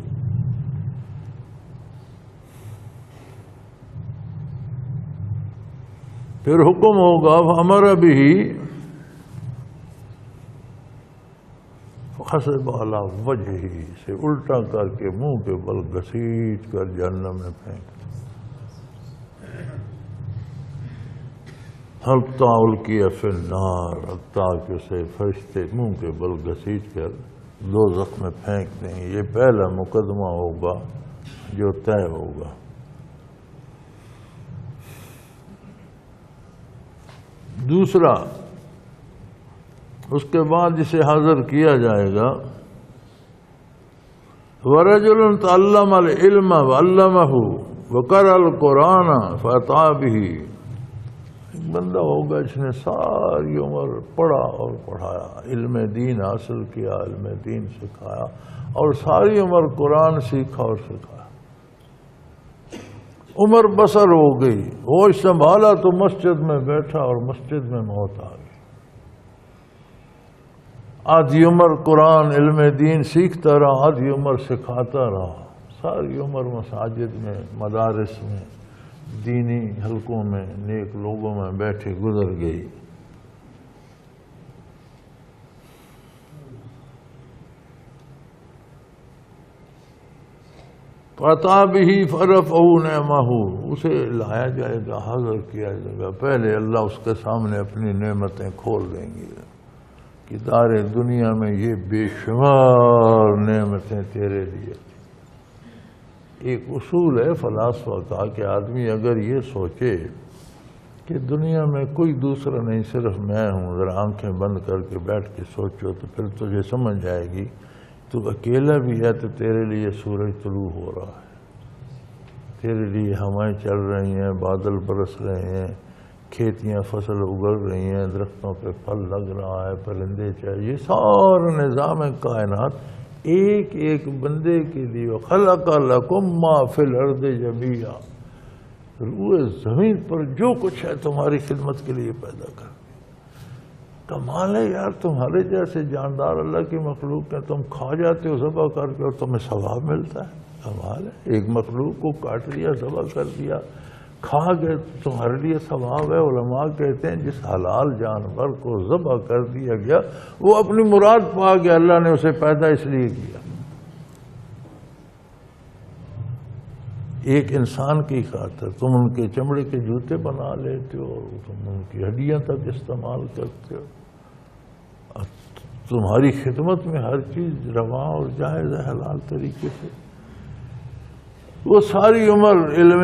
پھر حکم ہوگا فامر بہ، فحسب علی وجہہ، سے الٹا کر کے منہ کے بل گھسیٹ کر جہنم میں پھینک. حتی القی فی النار، حتیٰ کہ اسے فرشتے منہ کے بل گھسیٹ کر دوزخ میں پھینک دیں. یہ پہلا مقدمہ ہوگا جو طے ہوگا. دوسرا، اس کے بعد جسے حاضر کیا جائے گا، وَرَجُلٌ تَعَلَّمَ الْعِلْمَ وَعَلَّمَهُ وَقَرَأَ الْقُرْآنَ فَأَتَىٰ بِهِ. ایک بندہ ہوگا جس نے ساری عمر پڑھا اور پڑھایا، علم دین حاصل کیا، علم دین سکھایا، اور ساری عمر قرآن سیکھا اور سکھایا. عمر بسر ہو گئی، ہوش سنبھالا تو مسجد میں بیٹھا اور مسجد میں موت آ گئی. آدھی عمر قرآن علم دین سیکھتا رہا، آدھی عمر سکھاتا رہا، ساری عمر مساجد میں، مدارس میں، دینی حلقوں میں، نیک لوگوں میں بیٹھے گزر گئی. فَأَتَىٰ بِهِ فَرَفَعُوا نِعْمَهُ، اسے لایا جائے گا، حاضر کیا جائے گا. پہلے اللہ اس کے سامنے اپنی نعمتیں کھول دیں گے کہ دار دنیا میں یہ بے شمار نعمتیں تیرے لیے. ایک اصول ہے فلاسفہ کا کہ آدمی اگر یہ سوچے کہ دنیا میں کوئی دوسرا نہیں، صرف میں ہوں، ذرا آنکھیں بند کر کے بیٹھ کے سوچو تو پھر تجھے سمجھ جائے گی تو اکیلا بھی ہے تو تیرے لیے سورج طلوع ہو رہا ہے، تیرے لیے ہوائیں چل رہی ہیں، بادل برس رہے ہیں، کھیتیاں فصل اگل رہی ہیں، درختوں پہ پھل لگ رہا ہے، پرندے چاہیے، سارا نظام کائنات ایک ایک بندے کے لیے. خلق لکم ما فی الارض جمیعا، روئے زمین پر جو کچھ ہے تمہاری خدمت کے لیے پیدا کر. کمال ہے یار، تمہارے جیسے جاندار اللہ کی مخلوق ہے، تم کھا جاتے ہو ذبح کر کے اور تمہیں ثواب ملتا ہے. کمال ہے، ایک مخلوق کو کاٹ لیا، ذبح کر دیا، کھا گئے، تمہارے لیے ثواب ہے. علماء کہتے ہیں جس حلال جانور کو ذبح کر دیا گیا وہ اپنی مراد پا گیا، اللہ نے اسے پیدا اس لیے کیا. ایک انسان کی خاطر تم ان کے چمڑے کے جوتے بنا لیتے ہو، تم ان کی ہڈیاں تک استعمال کرتے ہو. تمہاری خدمت میں ہر چیز رواں اور جائز ہے حلال طریقے سے. وہ ساری عمر علم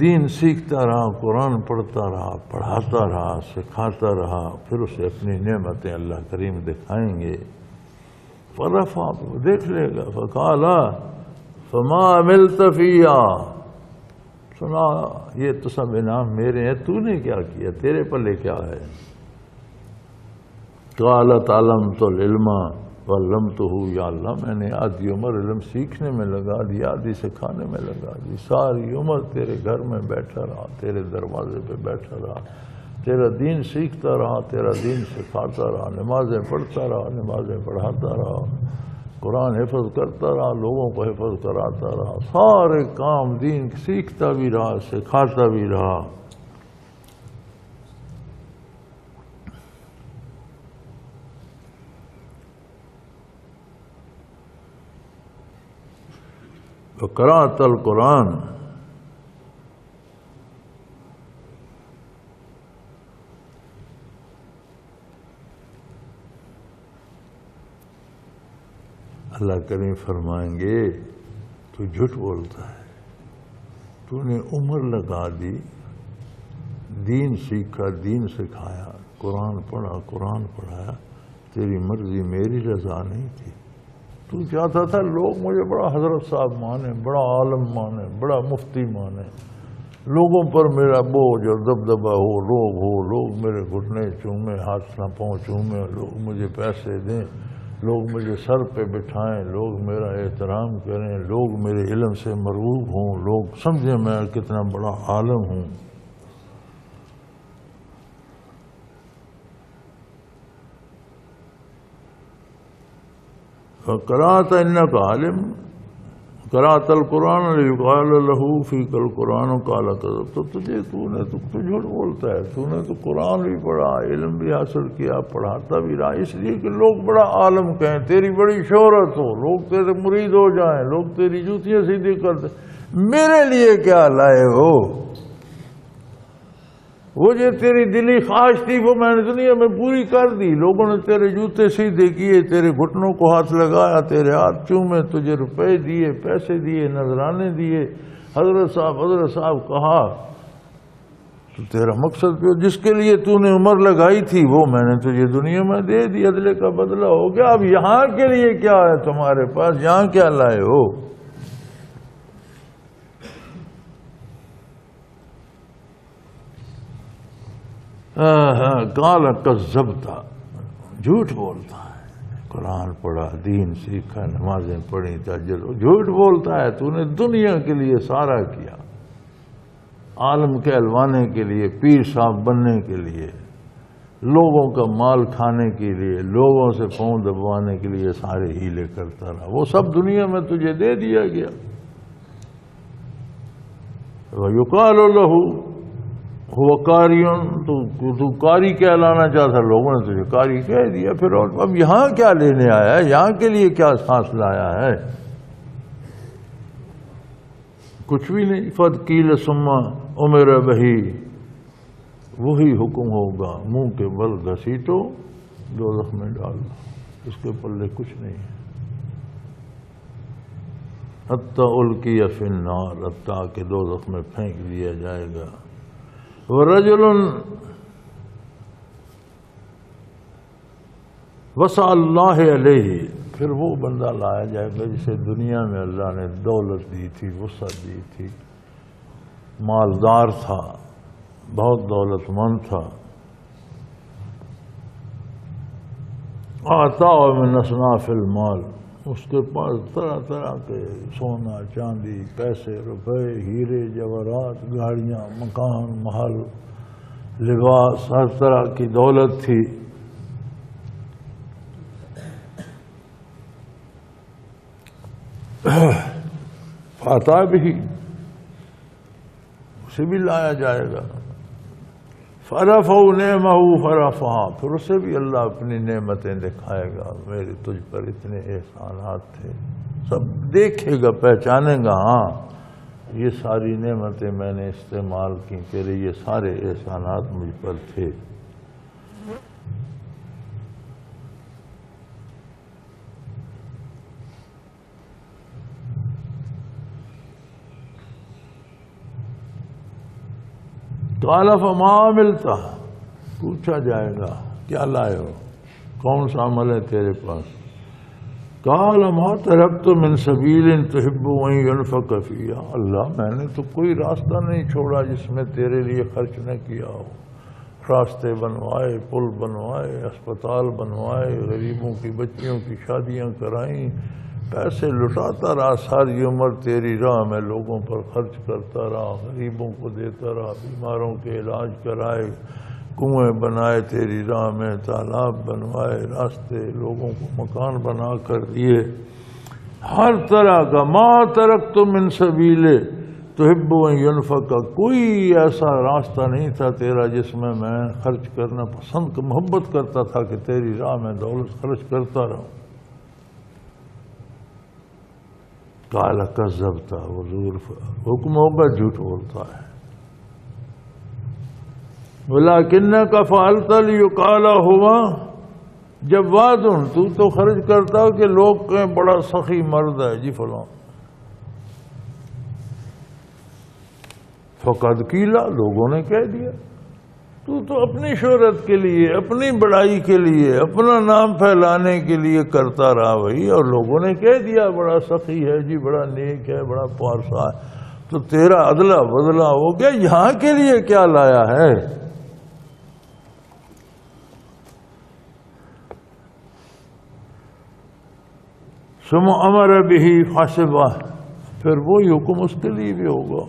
دین سیکھتا رہا، قرآن پڑھتا رہا، پڑھاتا رہا، سکھاتا رہا، پھر اسے اپنی نعمتیں اللہ کریم دکھائیں گے. فرفع دیکھ لے گا. فقال فما عملت فیہا، سنا یہ تو سب انعام میرے ہیں، تو نے کیا کیا، تیرے پلے کیا ہے. قال تعلمت العلم وعلمتہ، یا اللہ میں نے آدھی عمر علم سیکھنے میں لگا دی، آدھی سکھانے میں لگا دی، ساری عمر تیرے گھر میں بیٹھا رہا، تیرے دروازے پہ بیٹھا رہا، تیرا دین سیکھتا رہا، تیرا دین سکھاتا رہا، نمازیں پڑھتا رہا، نمازیں پڑھاتا رہا، قرآن حفظ کرتا رہا، لوگوں کو حفظ کراتا رہا، سارے کام دین سیکھتا بھی رہا، سکھاتا بھی رہا. وقرأت القرآن، اللہ کریم فرمائیں گے تو جھوٹ بولتا ہے، تو نے عمر لگا دی، دین سیکھا، دین سکھایا، قرآن پڑھا، قرآن پڑھایا، تیری مرضی میری رضا نہیں تھی. تو چاہتا تھا لوگ مجھے بڑا حضرت صاحب مانے، بڑا عالم مانے، بڑا مفتی مانے، لوگوں پر میرا بوجھ اور دبدبہ ہو، لوگ میرے گھٹنے چومیں، ہاتھ نہ پاؤں چومیں، لوگ مجھے پیسے دیں، لوگ مجھے سر پہ بٹھائیں، لوگ میرا احترام کریں، لوگ میرے علم سے مرغوب ہوں، لوگ سمجھیں میں کتنا بڑا عالم ہوں. قرأت انک عالم، قرأت القرآن لیقال لہ فیک القرآن قال کذبت. تو تجھے تو جھوٹ بولتا ہے، تو نے تو قرآن بھی پڑھا، علم بھی حاصل کیا، پڑھاتا بھی رہا، اس لیے کہ لوگ بڑا عالم کہیں، تیری بڑی شہرت ہو، لوگ تیرے مرید ہو جائیں، لوگ تیری جوتیاں سیدھی کر دیں. میرے لیے کیا لائے ہو؟ وہ جو تیری دلی خواہش تھی وہ میں نے دنیا میں پوری کر دی. لوگوں نے تیرے جوتے سیدھے کیے، تیرے گھٹنوں کو ہاتھ لگایا، تیرے ہاتھ چومے، تجھے روپے دیے، پیسے دیے، نذرانے دیے، حضرت صاحب کہا. تو تیرا مقصد جو جس کے لیے تو نے عمر لگائی تھی وہ میں نے تجھے دنیا میں دے دی، عدلے کا بدلہ ہو گیا. اب یہاں کے لیے کیا ہے تمہارے پاس، یہاں کیا لائے ہو؟ قال کذبت، جھوٹ بولتا ہے. قرآن پڑھا، دین سیکھا، نمازیں پڑھی، تہجد، جھوٹ بولتا ہے. تو نے دنیا کے لیے سارا کیا، عالم کہلوانے کے لیے، پیر صاحب بننے کے لیے، لوگوں کا مال کھانے کے لیے، لوگوں سے پاؤں دبوانے کے لیے سارے ہیلے کرتا رہا. وہ سب دنیا میں تجھے دے دیا گیا. وَيُقَالُ لَهُ هُوَ قَارِئٌ، تو قاری کہلانا چاہتا، لوگوں نے تجھے قاری کہہ دیا. پھر اب یہاں کیا لینے آیا ہے، یہاں کے لیے کیا سانس لایا ہے؟ کچھ بھی نہیں. فَقَدْ قِيلَ ثُمَّ أُمِرَ بِهِ، وہی حکم ہوگا، منہ کے بل گھسیٹو، دوزخ میں ڈال دو، اس کے پلے کچھ نہیں ہے. حَتَّى أُلْقِيَ فِي النَّارِ، حتیٰ کہ دوزخ میں پھینک دیا جائے گا. وَرَجُلٌ وَسَعَ اللَّهِ عَلَيْهِ، پھر وہ بندہ لایا جائے گا جسے دنیا میں اللہ نے دولت دی تھی، وسعت دی تھی، مالدار تھا، بہت دولت مند تھا. آتَاهُ مِنْ أَصْنَافِ الْمَالِ، اس کے پاس طرح طرح کے سونا، چاندی، پیسے، روپے، ہیرے، جواہرات، گاڑیاں، مکان، محل، لباس، ہر طرح کی دولت تھی. فَأَتَىٰ بِهِ، اسے بھی لایا جائے گا. فَرَفَعُ نِعْمَهُ فَرَفَعَ، پھر اسے بھی اللہ اپنی نعمتیں دکھائے گا. میرے تجھ پر اتنے احسانات تھے، سب دیکھے گا، پہچانے گا، ہاں یہ ساری نعمتیں میں نے استعمال کی، تیرے یہ سارے احسانات مجھ پر تھے. قال فما عملت، پوچھا جائے گا کیا لائے ہو، کون سا عمل ہے تیرے پاس. قال ما ترکت من سبیل تحب ان ينفق فیہا، اللہ میں نے تو کوئی راستہ نہیں چھوڑا جس میں تیرے لیے خرچ نہ کیا ہو، راستے بنوائے، پل بنوائے، اسپتال بنوائے، غریبوں کی بچیوں کی شادیاں کرائیں، پیسے لٹاتا رہا ساری عمر تیری راہ میں، لوگوں پر خرچ کرتا رہا، غریبوں کو دیتا رہا، بیماروں کے علاج کرائے، کنویں بنائے تیری راہ میں، تالاب بنوائے، راستے، لوگوں کو مکان بنا کر دیے، ہر طرح کا۔ ما ترکت من سبیل تحب ان ينفق، کوئی ایسا راستہ نہیں تھا تیرا جس میں خرچ کرنا پسند، محبت کرتا تھا کہ تیری راہ میں دولت خرچ کرتا رہوں۔ قال کذبت، حضور حکم ہوگا جھوٹ بولتا ہے، ولکنک فعلت لیقال ہوا جواد، تو خرچ کرتا ہو کہ لوگ کہیں بڑا سخی مرد ہے جی فلاں۔ فقد قیلا، لوگوں نے کہہ دیا، تو اپنی شہرت کے لیے، اپنی بڑائی کے لیے، اپنا نام پھیلانے کے لیے کرتا رہا بھائی، اور لوگوں نے کہہ دیا بڑا سخی ہے جی، بڑا نیک ہے، بڑا پارسا ہے، تو تیرا عدلہ بدلہ ہو گیا، یہاں کے لیے کیا لایا ہے؟ ثم امر به فحسبہ، پھر وہی حکم اس کے لیے بھی ہوگا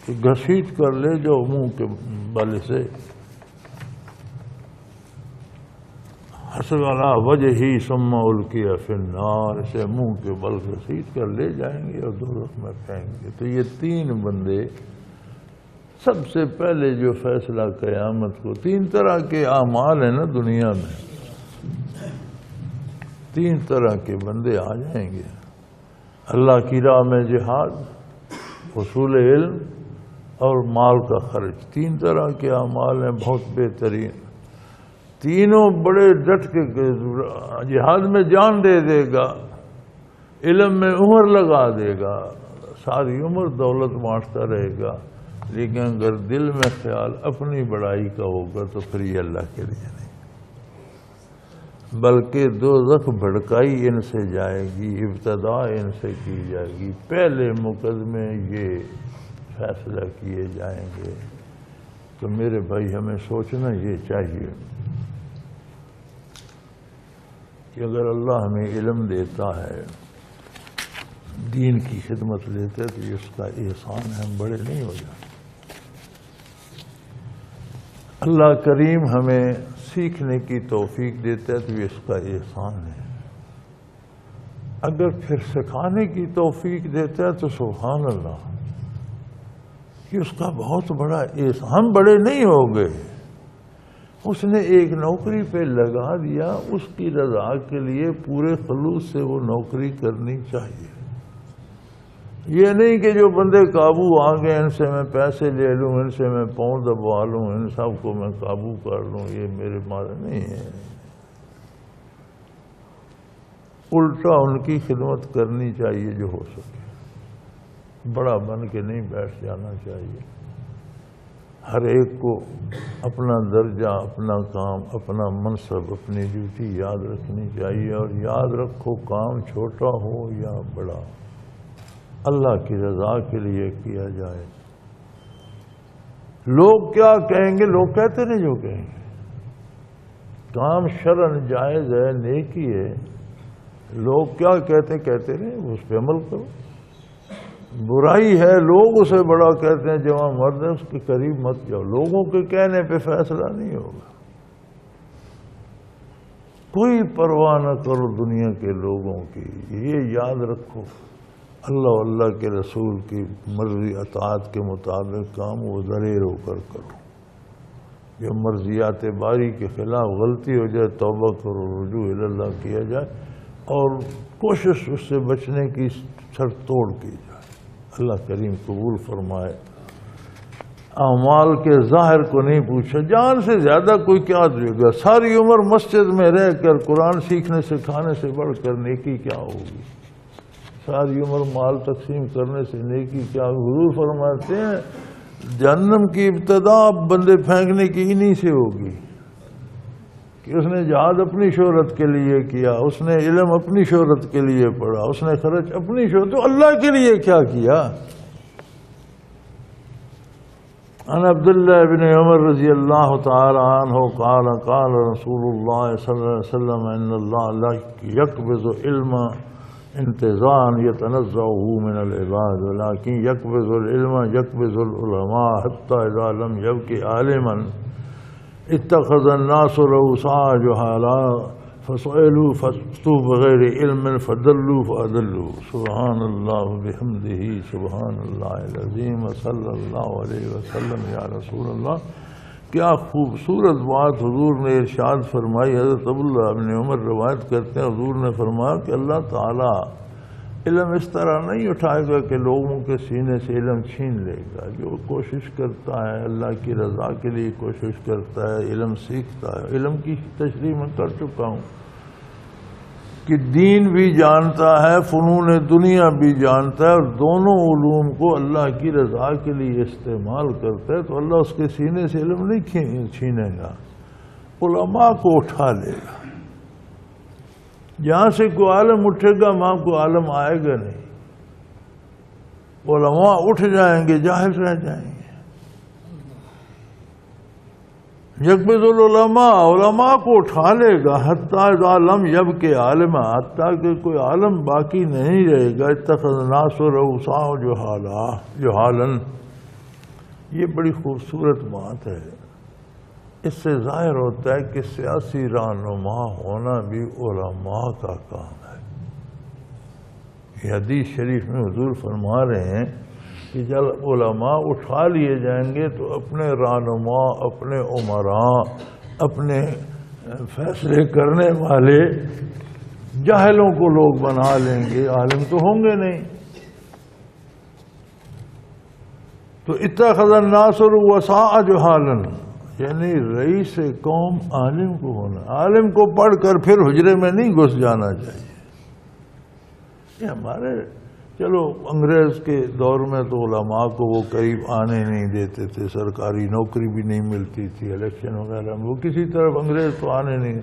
کہ گھسیٹ کر لے جو منہ کے بل سے، حسب علی وجہی ثم القی فی النار، اسے منہ کے بل گھسیٹ کر لے جائیں گے اور دوزخ میں پھینک گے۔ تو یہ تین بندے سب سے پہلے جو فیصلہ قیامت کو، تین طرح کے اعمال ہیں نا دنیا میں، تین طرح کے بندے آ جائیں گے، اللہ کی راہ میں جہاد، حصول علم اور مال کا خرچ، تین طرح کے اعمال ہیں بہت بہترین، تینوں بڑے ڈٹ کے، جہاد میں جان دے دے گا، علم میں عمر لگا دے گا، ساری عمر دولت بانٹتا رہے گا، لیکن اگر دل میں خیال اپنی بڑائی کا ہوگا تو پھر یہ اللہ کے لیے نہیں، بلکہ دوزخ بھڑکائی ان سے جائے گی، ابتدا ان سے کی جائے گی، پہلے مقدمے یہ فیصلہ کیے جائیں گے۔ تو میرے بھائی ہمیں سوچنا یہ چاہیے کہ اگر اللہ ہمیں علم دیتا ہے، دین کی خدمت لیتے تو یہ اس کا احسان ہے، ہم بڑے نہیں ہو جاتے۔ اللہ کریم ہمیں سیکھنے کی توفیق دیتا ہے تو یہ اس کا احسان ہے، اگر پھر سکھانے کی توفیق دیتا ہے تو سبحان اللہ، یہ اس کا بہت بڑا احسان، ہم بڑے نہیں ہو گئے، اس نے ایک نوکری پہ لگا دیا، اس کی رضا کے لیے پورے خلوص سے وہ نوکری کرنی چاہیے، یہ نہیں کہ جو بندے قابو آ گئے ان سے میں پیسے لے لوں، ان سے میں پاؤں دبوا لوں، ان سب کو میں قابو کر لوں، یہ میرے مارے نہیں ہے، الٹا ان کی خدمت کرنی چاہیے جو ہو سکے، بڑا بن کے نہیں بیٹھ جانا چاہیے، ہر ایک کو اپنا درجہ، اپنا کام، اپنا منصب، اپنی ڈیوٹی یاد رکھنی چاہیے، اور یاد رکھو کام چھوٹا ہو یا بڑا اللہ کی رضا کے لیے کیا جائے۔ لوگ کیا کہیں گے، لوگ کہتے نہیں جو کہیں گے، کام شرعاً جائز ہے، نیکی ہے، لوگ کیا کہتے نہیں، اس پہ عمل کرو، برائی ہے لوگ اسے بڑا کہتے ہیں، جوان مرد ہے اس کے قریب مت جاؤ، لوگوں کے کہنے پہ فیصلہ نہیں ہوگا، کوئی پرواہ نہ کرو دنیا کے لوگوں کی، یہ یاد رکھو اللہ اللہ کے رسول کی مرضی اطاعت کے مطابق کام وہ دلیر ہو کر کرو، جو مرضیات باری کے خلاف غلطی ہو جائے توبہ کرو، رجوع اللہ کیا جائے، اور کوشش اس سے بچنے کی سر توڑ کی جائے۔ اللہ کریم قبول فرمائے۔ اعمال کے ظاہر کو نہیں پوچھا، جان سے زیادہ کوئی کیا دے گا، ساری عمر مسجد میں رہ کر قرآن سیکھنے سکھانے سے بڑھ کر نیکی کیا ہوگی، ساری عمر مال تقسیم کرنے سے نیکی کیا؟ حضور فرماتے ہیں جہنم کی ابتدا بندے پھینکنے کی انہی سے ہوگی، کہ اس نے جہاد اپنی شہرت کے لیے کیا، اس نے علم اپنی شہرت کے لیے پڑھا، اس نے خرچ اپنی شہرت، تو اللہ کے لیے کیا کیا؟ عن عبداللہ بن عمر رضی اللہ تعالی عنہ قال قال رسول اللہ صلی اللہ علیہ وسلم ان اللہ لا يقبض علم انتزاعا يتنزعه من العباد ولكن يقبض العلم يقبض العلماء حتى اذا لم يبق عالما اتخذ الناس رؤوسا جهالا فسئلوا فافتوا بغیر علم فضلوا فاضلوا سبحان اللہ بحمدہ سبحان اللہ العظیم صلی اللہ علیہ وسلم یا رسول اللہ۔ کیا خوبصورت بات حضور نے ارشاد فرمائی۔ حضرت عبداللہ بن عمر روایت کرتے ہیں حضور نے فرمایا کہ اللہ تعالیٰ علم اس طرح نہیں اٹھائے گا کہ لوگوں کے سینے سے علم چھین لے گا۔ جو کوشش کرتا ہے اللہ کی رضا کے لیے کوشش کرتا ہے، علم سیکھتا ہے۔ علم کی تشریح میں کر چکا ہوں کہ دین بھی جانتا ہے، فنون دنیا بھی جانتا ہے، اور دونوں علوم کو اللہ کی رضا کے لیے استعمال کرتا ہے، تو اللہ اس کے سینے سے علم نہیں چھینے گا، علماء کو اٹھا لے گا۔ جہاں سے کوئی عالم اٹھے گا وہاں کوئی عالم آئے گا نہیں، علماء اٹھ جائیں گے، جاہل رہ جائیں گے۔ یقبض العلماء، علماء کو اٹھا لے گا، حتیٰ اذا لم یبق عالم، حتیٰ کہ کوئی عالم باقی نہیں رہے گا۔ اتخذ الناس رؤوسا جہالا، یہ بڑی خوبصورت بات ہے۔ اس سے ظاہر ہوتا ہے کہ سیاسی رہنما ہونا بھی علماء کا کام ہے۔ یہ حدیث شریف میں حضور فرما رہے ہیں کہ جب علماء اٹھا لیے جائیں گے تو اپنے رہنما، اپنے امراء، اپنے فیصلے کرنے والے جاہلوں کو لوگ بنا لیں گے، عالم تو ہوں گے نہیں۔ تو اتخذ الناس رؤوسا جہالا، یعنی رئیس قوم عالم کو ہونا، عالم کو پڑھ کر پھر حجرے میں نہیں گھس جانا چاہیے۔ یہ ہمارے چلو انگریز کے دور میں تو علماء کو وہ قریب آنے نہیں دیتے تھے، سرکاری نوکری بھی نہیں ملتی تھی، الیکشن وغیرہ میں وہ کسی طرف انگریز تو آنے نہیں۔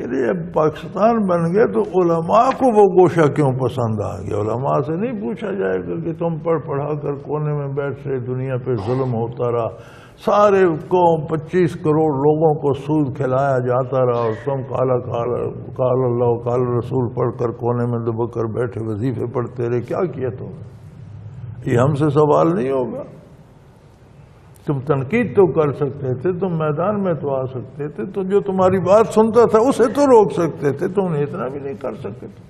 یعنی اب پاکستان بن گئے تو علماء کو وہ گوشہ کیوں پسند آ گیا؟ علماء سے نہیں پوچھا جائے گا کہ تم پڑھا کر کونے میں بیٹھ رہے، دنیا پہ ظلم ہوتا رہا، سارے کو 25 کروڑ لوگوں کو سود کھلایا جاتا رہا، اور تم قال اللہ قال رسول پڑھ کر کونے میں دبک کر بیٹھے وظیفے پڑھتے رہے، کیا کیا تم نے؟ یہ ہم سے سوال نہیں ہوگا۔ تم تنقید تو کر سکتے تھے، تم میدان میں تو آ سکتے تھے، تو جو تمہاری بات سنتا تھا اسے تو روک سکتے تھے، تم نے اتنا بھی نہیں کر سکتے تھے۔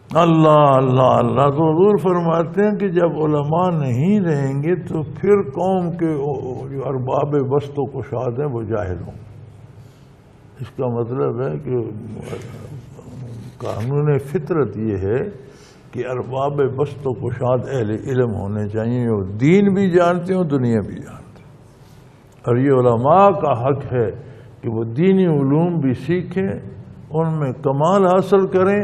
اللہ اللہ اللہ، تو حضور فرماتے ہیں کہ جب علماء نہیں رہیں گے تو پھر قوم کے جو ارباب بست و کشاد ہیں وہ جاہل ہوں۔ اس کا مطلب ہے کہ قانون فطرت یہ ہے کہ ارباب بست و کشاد اہل علم ہونے چاہیے، اور دین بھی جانتے ہوں دنیا بھی جانتے ہیں، اور یہ علماء کا حق ہے کہ وہ دینی علوم بھی سیکھیں، ان میں کمال حاصل کریں،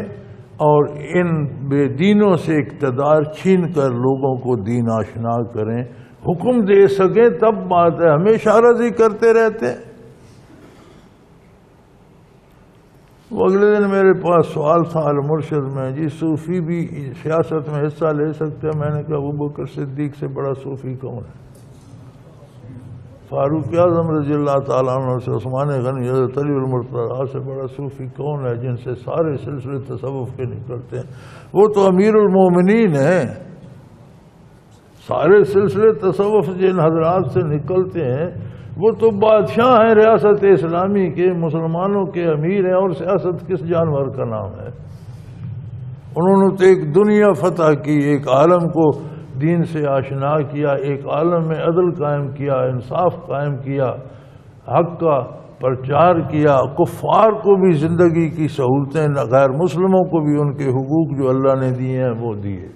اور ان بے دینوں سے اقتدار چھین کر لوگوں کو دین آشنا کریں، حکم دے سکیں تب بات ہے۔ ہمیشہ عرضی کرتے رہتے ہیں۔ وہ اگلے دن میرے پاس سوال تھا المرشد میں، جی صوفی بھی سیاست میں حصہ لے سکتے ہیں؟ میں نے کہا ابوبکر صدیق سے بڑا صوفی کون ہے؟ فاروق اعظم رضی اللہ تعالیٰ عنہ سے، عثمان غنی، حضرت علی المرتضیٰ سے بڑا صوفی کون ہے جن سے سارے سلسلے تصوف کے نکلتے ہیں؟ وہ تو امیر المومنین ہیں۔ سارے سلسلے تصوف جن حضرات سے نکلتے ہیں وہ تو بادشاہ ہیں ریاست اسلامی کے، مسلمانوں کے امیر ہیں، اور سیاست کس جانور کا نام ہے؟ انہوں نے تو ایک دنیا فتح کی، ایک عالم کو دین سے آشنا کیا، ایک عالم میں عدل قائم کیا، انصاف قائم کیا، حق کا پرچار کیا، کفار کو بھی زندگی کی سہولتیں، غیر مسلموں کو بھی ان کے حقوق جو اللہ نے دیے ہیں وہ دیے،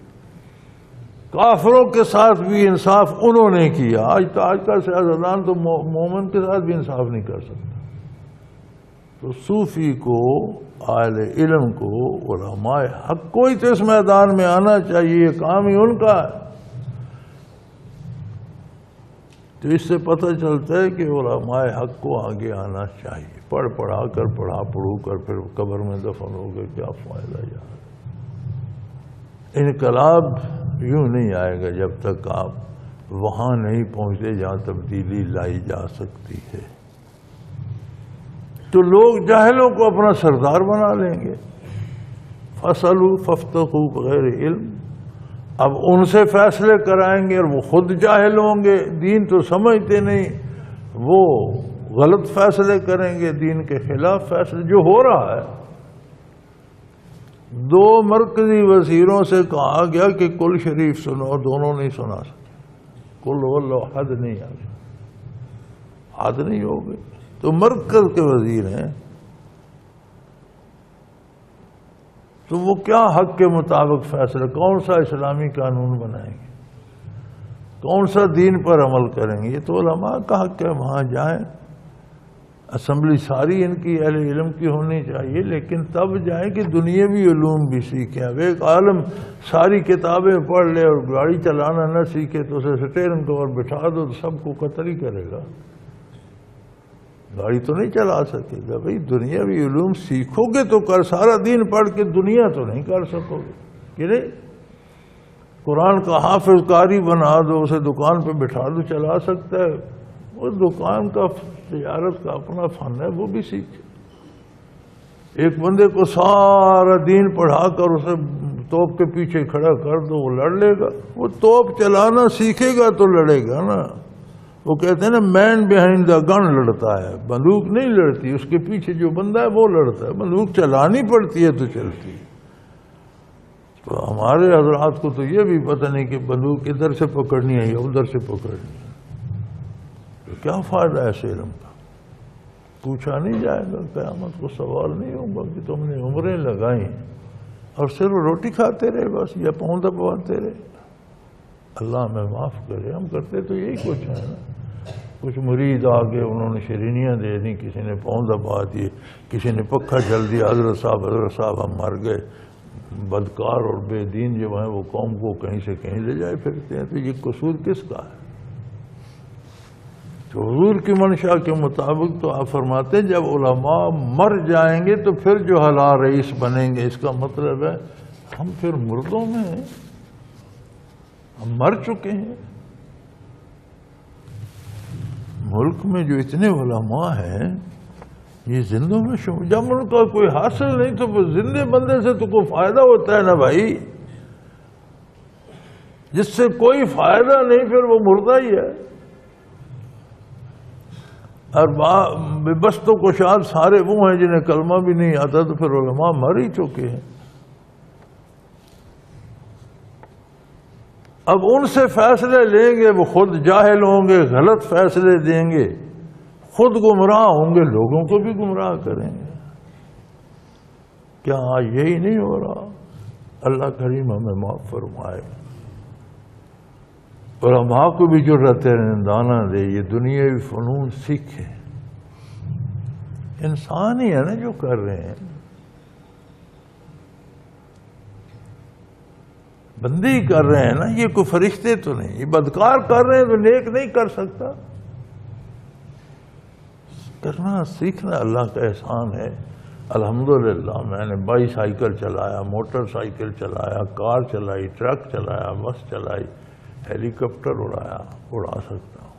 کافروں کے ساتھ بھی انصاف انہوں نے کیا۔ آج کا سیاستدان تو مومن کے ساتھ بھی انصاف نہیں کر سکتا۔ تو صوفی کو، اہل علم کو، علماء حق کو ہی تو اس میدان میں آنا چاہیے، کام ہی ان کا ہے۔ تو اس سے پتہ چلتا ہے کہ علماء حق کو آگے آنا چاہیے. پڑھا کر پھر قبر میں دفن ہو گئے، کیا فائدہ یار. انقلاب یوں نہیں آئے گا جب تک آپ وہاں نہیں پہنچتے جہاں تبدیلی لائی جا سکتی ہے. تو لوگ جاہلوں کو اپنا سردار بنا لیں گے. فَاسْأَلُوا فَافْتَقُوا بغیر علم. اب ان سے فیصلے کرائیں گے اور وہ خود جاہل ہوں گے، دین تو سمجھتے نہیں، وہ غلط فیصلے کریں گے، دین کے خلاف فیصلے. جو ہو رہا ہے، 2 مرکزی وزیروں سے کہا گیا کہ کل شریف سنو، دونوں نہیں سنا سکتے. کل واللہ حد نہیں آ سکتے، حد نہیں ہوگی. تو مرکز کے وزیر ہیں، تو وہ کیا حق کے مطابق فیصلہ، کون سا اسلامی قانون بنائیں گے، کون سا دین پر عمل کریں گے؟ یہ تو علماء کا حق ہے، وہاں جائیں. اسمبلی ساری ان کی اہل علم کی ہونی چاہیے، لیکن تب جائیں کہ دنیاوی علوم بھی سیکھیں. اب ایک عالم ساری کتابیں پڑھ لے اور گاڑی چلانا نہ سیکھے تو اسے اسٹیئرنگ کے اوپر بٹھا دو تو سب کو قتل ہی کرے گا، گاڑی تو نہیں چلا سکے گا. بھئی دنیاوی علوم سیکھو گے تو کر، سارا دین پڑھ کے دنیا تو نہیں کر سکو گے کہ نہیں. قرآن کا حافظ قاری بنا دو، اسے دکان پہ بٹھا دو، چلا سکتا ہے. وہ دکان کا تجارت کا اپنا فن ہے، وہ بھی سیکھے. ایک بندے کو سارا دین پڑھا کر اسے توپ کے پیچھے کھڑا کر دو، وہ لڑ لے گا. وہ توپ چلانا سیکھے گا تو لڑے گا نا. وہ کہتے ہیں نا مین بیہائنڈ دا گن لڑتا ہے، بندوق نہیں لڑتی، اس کے پیچھے جو بندہ ہے وہ لڑتا ہے. بندوق چلانی پڑتی ہے تو چلتی ہے. تو ہمارے حضرات کو تو یہ بھی پتہ نہیں کہ بندوق ادھر سے پکڑنی ہے یا ادھر سے پکڑنی ہے. تو کیا فائدہ ہے ایسے علم کا؟ پوچھا نہیں جائے گا، قیامت کو سوال نہیں ہوگا کہ تم نے عمریں لگائیں اور صرف روٹی کھاتے رہے بس، یا پاؤں دباتے رہے. اللہ ہمیں معاف کرے. ہم کرتے تو یہی کچھ ہے نا. کچھ مرید آگے انہوں نے شیرینیاں دے دیں، کسی نے پاؤں دبا دیے، کسی نے پکھا چل دیا. حضرت صاحب ہم مر گئے. بدکار اور بے دین جو ہیں وہ قوم کو کہیں سے کہیں لے جائے پھرتے ہیں. تو یہ قصور کس کا ہے؟ تو حضور کی منشا کے مطابق تو آپ فرماتے ہیں جب علماء مر جائیں گے تو پھر جو حلا رئیس بنیں گے. اس کا مطلب ہے ہم پھر مردوں میں ہیں، ہم مر چکے ہیں. ملک میں جو اتنے علماء ہیں یہ زندوں میں جب ان کا کوئی حاصل نہیں تو زندے بندے سے تو کوئی فائدہ ہوتا ہے نا بھائی. جس سے کوئی فائدہ نہیں پھر وہ مردہ ہی ہے. اور بست و کشاد سارے وہ ہیں جنہیں کلمہ بھی نہیں آتا، تو پھر علماء مر ہی چکے ہیں. اب ان سے فیصلے لیں گے، وہ خود جاہل ہوں گے، غلط فیصلے دیں گے، خود گمراہ ہوں گے، لوگوں کو بھی گمراہ کریں گے. کیا یہی نہیں ہو رہا؟ اللہ کریم ہمیں معاف فرمائے. علماء کو بھی جرأت رندانہ دے، یہ دنیاوی فنون سیکھیں. انسان ہی ہے نا جو کر رہے ہیں، بندے ہی کر رہے ہیں نا. یہ کوئی فرشتے تو نہیں. یہ بدکار کر رہے ہیں تو نیک نہیں کر سکتا. کرنا سیکھنا اللہ کا احسان ہے. الحمدللہ میں نے بائی سائیکل چلایا، موٹر سائیکل چلایا، کار چلائی، ٹرک چلایا، بس چلائی، ہیلی کاپٹر اڑا سکتا ہوں.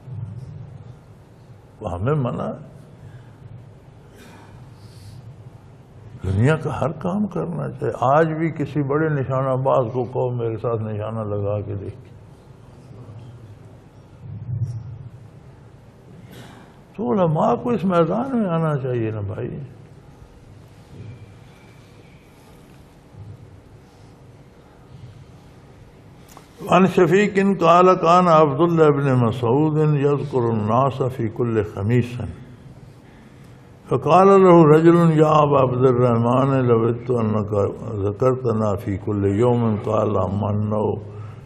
وہ ہمیں منع ہے. دنیا کا ہر کام کرنا چاہیے. آج بھی کسی بڑے نشانہ باز کو کہو میرے ساتھ نشانہ لگا کے دیکھ، تو علماء کو اس میدان میں آنا چاہیے نا بھائی. عن شفیق قال كان عبد الله بن مسعود يذكر الناس في كل خميس فقال له رجل يا أبا عبد الرحمن لودت أنك ذكرتنا في كل يوم. قال أما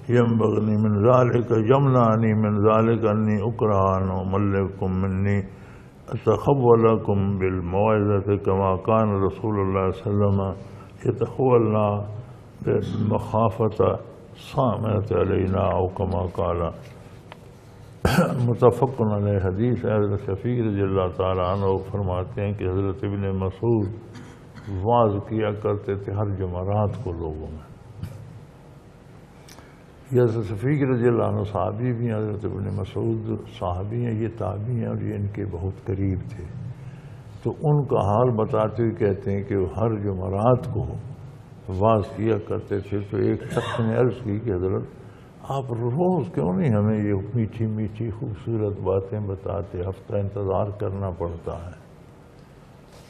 ينبغني من ذلك يمنعني من ذلك أني أكره أن أملككم مني أتخولكم بالموعظة كما كان رسول الله صلى الله عليه وسلم يتخولنا بالمخافة صامت علينا أو كما قال متفق علیہ حدیث ہے، حضرت شفیع رضی اللہ تعالیٰ عنہ فرماتے ہیں کہ حضرت ابن مسعود واعظ کیا کرتے تھے ہر جمعرات کو لوگوں میں۔ یہ حضرت شفیع رضی اللہ عنہ صحابی بھی ہیں، حضرت ابن مسعود صحابی ہیں، یہ تابعی ہیں اور یہ ان کے بہت قریب تھے۔ تو ان کا حال بتاتے ہوئے کہتے ہیں کہ وہ ہر جمعرات کو واعظ کیا کرتے تھے۔ تو ایک شخص نے عرض کی کہ حضرت آپ روز کیوں نہیں ہمیں یہ میٹھی میٹھی خوبصورت باتیں بتاتے، ہفتہ انتظار کرنا پڑتا ہے؟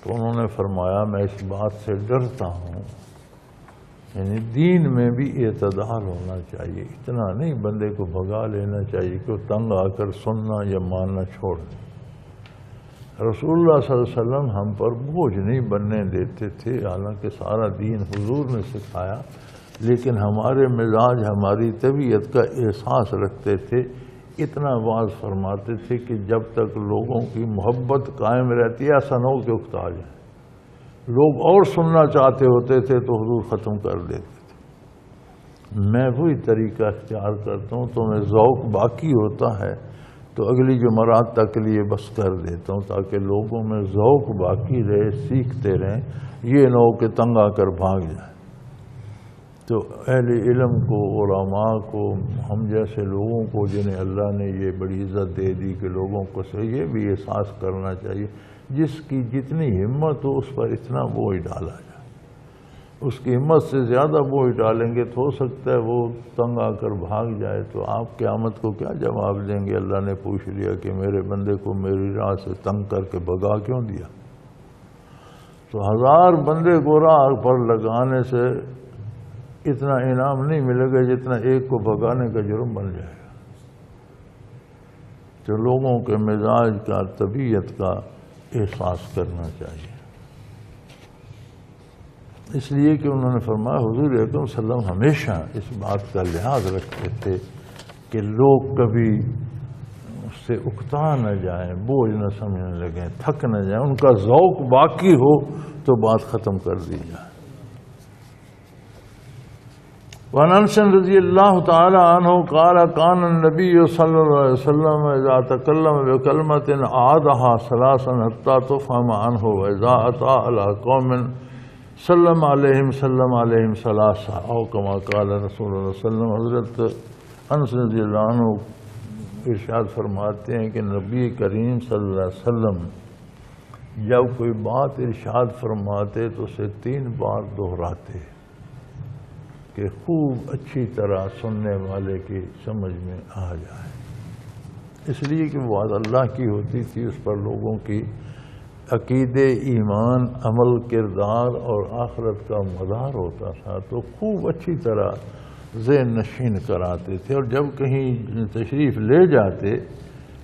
تو انہوں نے فرمایا میں اس بات سے ڈرتا ہوں، یعنی دین میں بھی اعتدال ہونا چاہیے، اتنا نہیں بندے کو بھگا لینا چاہیے کہ وہ تنگ آ کر سننا یا ماننا چھوڑ دے۔ رسول اللہ صلی اللہ علیہ وسلم ہم پر بوجھ نہیں بننے دیتے تھے، حالانکہ سارا دین حضور نے سکھایا، لیکن ہمارے مزاج ہماری طبیعت کا احساس رکھتے تھے، اتنا واعظ فرماتے تھے کہ جب تک لوگوں کی محبت قائم رہتی ہے ایسا نہ ہو کہ اکتا جائے۔ لوگ اور سننا چاہتے ہوتے تھے تو حضور ختم کر دیتے تھے۔ میں وہی طریقہ اختیار کرتا ہوں، تو میں ذوق باقی ہوتا ہے تو اگلی جمعرات تک کے لیے بس کر دیتا ہوں، تاکہ لوگوں میں ذوق باقی رہے، سیکھتے رہیں، یہ نہ ہو کہ تنگ آ کر بھاگ جائیں۔ تو اہل علم کو، علماء کو، ہم جیسے لوگوں کو جنہیں اللہ نے یہ بڑی عزت دے دی کہ لوگوں کو سے یہ بھی احساس کرنا چاہیے، جس کی جتنی ہمت ہو اس پر اتنا بوجھ ڈالا جائے۔ اس کی ہمت سے زیادہ بوجھ ڈالیں گے تو ہو سکتا ہے وہ تنگ آ کر بھاگ جائے، تو آپ قیامت کو کیا جواب دیں گے؟ اللہ نے پوچھ لیا کہ میرے بندے کو میری راہ سے تنگ کر کے بھگا کیوں دیا؟ تو 1000 بندے کو راہ پر لگانے سے اتنا انعام نہیں ملے گا جتنا ایک کو بھگانے کا جرم بن جائے گا۔ تو لوگوں کے مزاج کا، طبیعت کا احساس کرنا چاہیے۔ اس لیے کہ انہوں نے فرمایا حضور اکرم صلی اللہ علیہ وسلم ہمیشہ اس بات کا لحاظ رکھتے تھے کہ لوگ کبھی اس سے اکتا نہ جائیں، بوجھ نہ سمجھنے لگیں، تھک نہ جائیں، ان کا ذوق باقی ہو تو بات ختم کر دی جائے۔ وعن انس رضی اللہ تعالی عنہ قال کان النبی صلی اللہ علیہ وسلم اذا تکلم بکلمۃ اعادها ثلاثا حتى تفهم عنه واذا اتى على قوم سلم علیہم ثلاثا او کما قال رسول اللہ صلی اللہ علیہ وسلم۔ حضرت انس رضی اللہ عنہ ارشاد فرماتے ہیں کہ نبی کریم صلی اللہ علیہ وسلم جب کوئی بات ارشاد فرماتے تو اسے 3 بار دہراتے کہ خوب اچھی طرح سننے والے کی سمجھ میں آ جائے، اس لیے کہ وہ بات اللہ کی ہوتی تھی، اس پر لوگوں کی عقیدے، ایمان، عمل، کردار اور آخرت کا مدار ہوتا تھا، تو خوب اچھی طرح ذہن نشین کراتے تھے۔ اور جب کہیں تشریف لے جاتے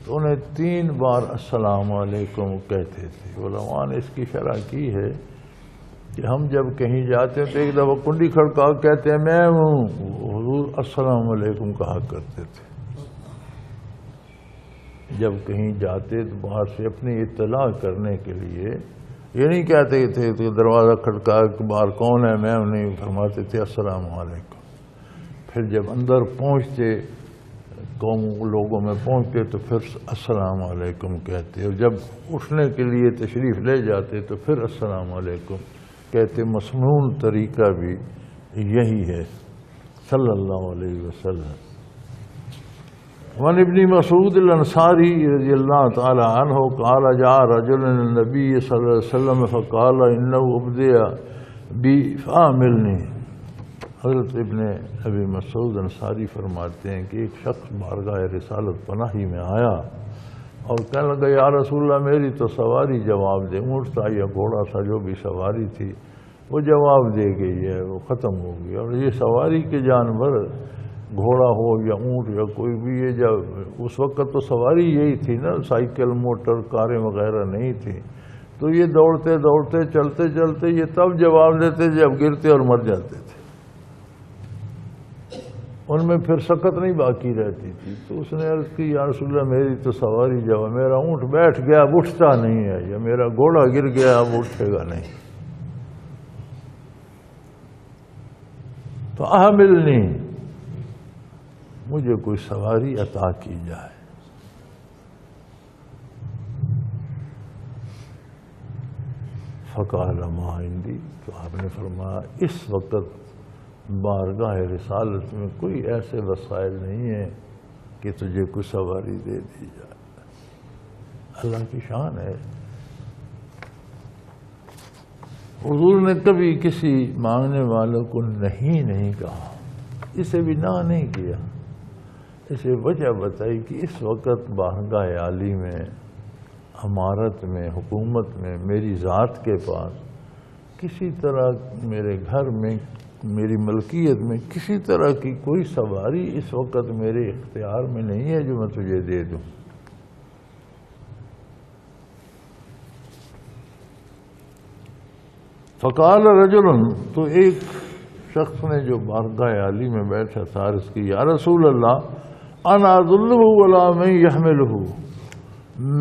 تو انہیں 3 بار السلام علیکم کہتے تھے۔ علماء نے اس کی شرح کی ہے کہ ہم جب کہیں جاتے ہیں تو ایک دفعہ کنڈی کھڑکا کہتے ہیں میں ہوں، حضور السلام علیکم کہا کرتے تھے۔ جب کہیں جاتے تو باہر سے اپنی اطلاع کرنے کے لیے یہ نہیں کہتے تھے کہ دروازہ کھڑکا کہ باہر کون ہے، میں نہیں، فرماتے تھے السلام علیکم۔ پھر جب اندر پہنچتے، قوم لوگوں میں پہنچتے تو پھر السلام علیکم کہتے، اور جب اٹھنے کے لیے تشریف لے جاتے تو پھر السلام علیکم کہتے۔ مسنون طریقہ بھی یہی ہے صلی اللہ علیہ وسلم۔ وعن ابن مسعود الانصاری رضی اللہ تعالی عنہ قال جاء رجل النبی صلی اللہ علیہ وسلم فقال انه ابدع بی فعملنی۔ حضرت ابن ابی مسعود انصاری فرماتے ہیں کہ ایک شخص بارگاہ رسالت پناہی میں آیا اور کہنے لگا یا رسول اللہ میری تو سواری جواب دے، اونٹ تھا یا گھوڑا تھا، جو بھی سواری تھی وہ جواب دے گئی ہے، وہ ختم ہو گئی، اور یہ سواری کے جانور گھوڑا ہو یا اونٹ یا کوئی بھی، یہ جب اس وقت تو سواری یہی تھی نا، سائیکل، موٹر، کاریں وغیرہ نہیں تھی، تو یہ دوڑتے دوڑتے چلتے چلتے یہ تب جواب دیتے جب گرتے اور مر جاتے تھے، ان میں پھر سکت نہیں باقی رہتی تھی۔ تو اس نے عرض کی یا رسول اللہ میری تو سواری جواب، میرا اونٹ بیٹھ گیا اب اٹھتا نہیں ہے، یا میرا گھوڑا گر گیا اب اٹھے گا نہیں، تو احملنی، مجھے کوئی سواری عطا کی جائے۔ فقال ما عندی، تو آپ نے فرمایا اس وقت بارگاہ رسالت میں کوئی ایسے وسائل نہیں ہیں کہ تجھے کوئی سواری دے دی جائے۔ اللہ کی شان ہے۔ حضور نے کبھی کسی مانگنے والوں کو نہیں کہا، اسے بھی نہ نہیں کیا۔ اسے وجہ بتائی کہ اس وقت بارگاہ عالی میں، امارت میں، حکومت میں، میری ذات کے پاس کسی طرح میرے گھر میں، میری ملکیت میں کسی طرح کی کوئی سواری اس وقت میرے اختیار میں نہیں ہے جو میں تجھے دے دوں۔ فقال رجل، تو ایک شخص نے جو بارگاہ عالی میں بیٹھا تھا عرض کی، یا رسول اللہ انا اضلہ ولا من یحملہ،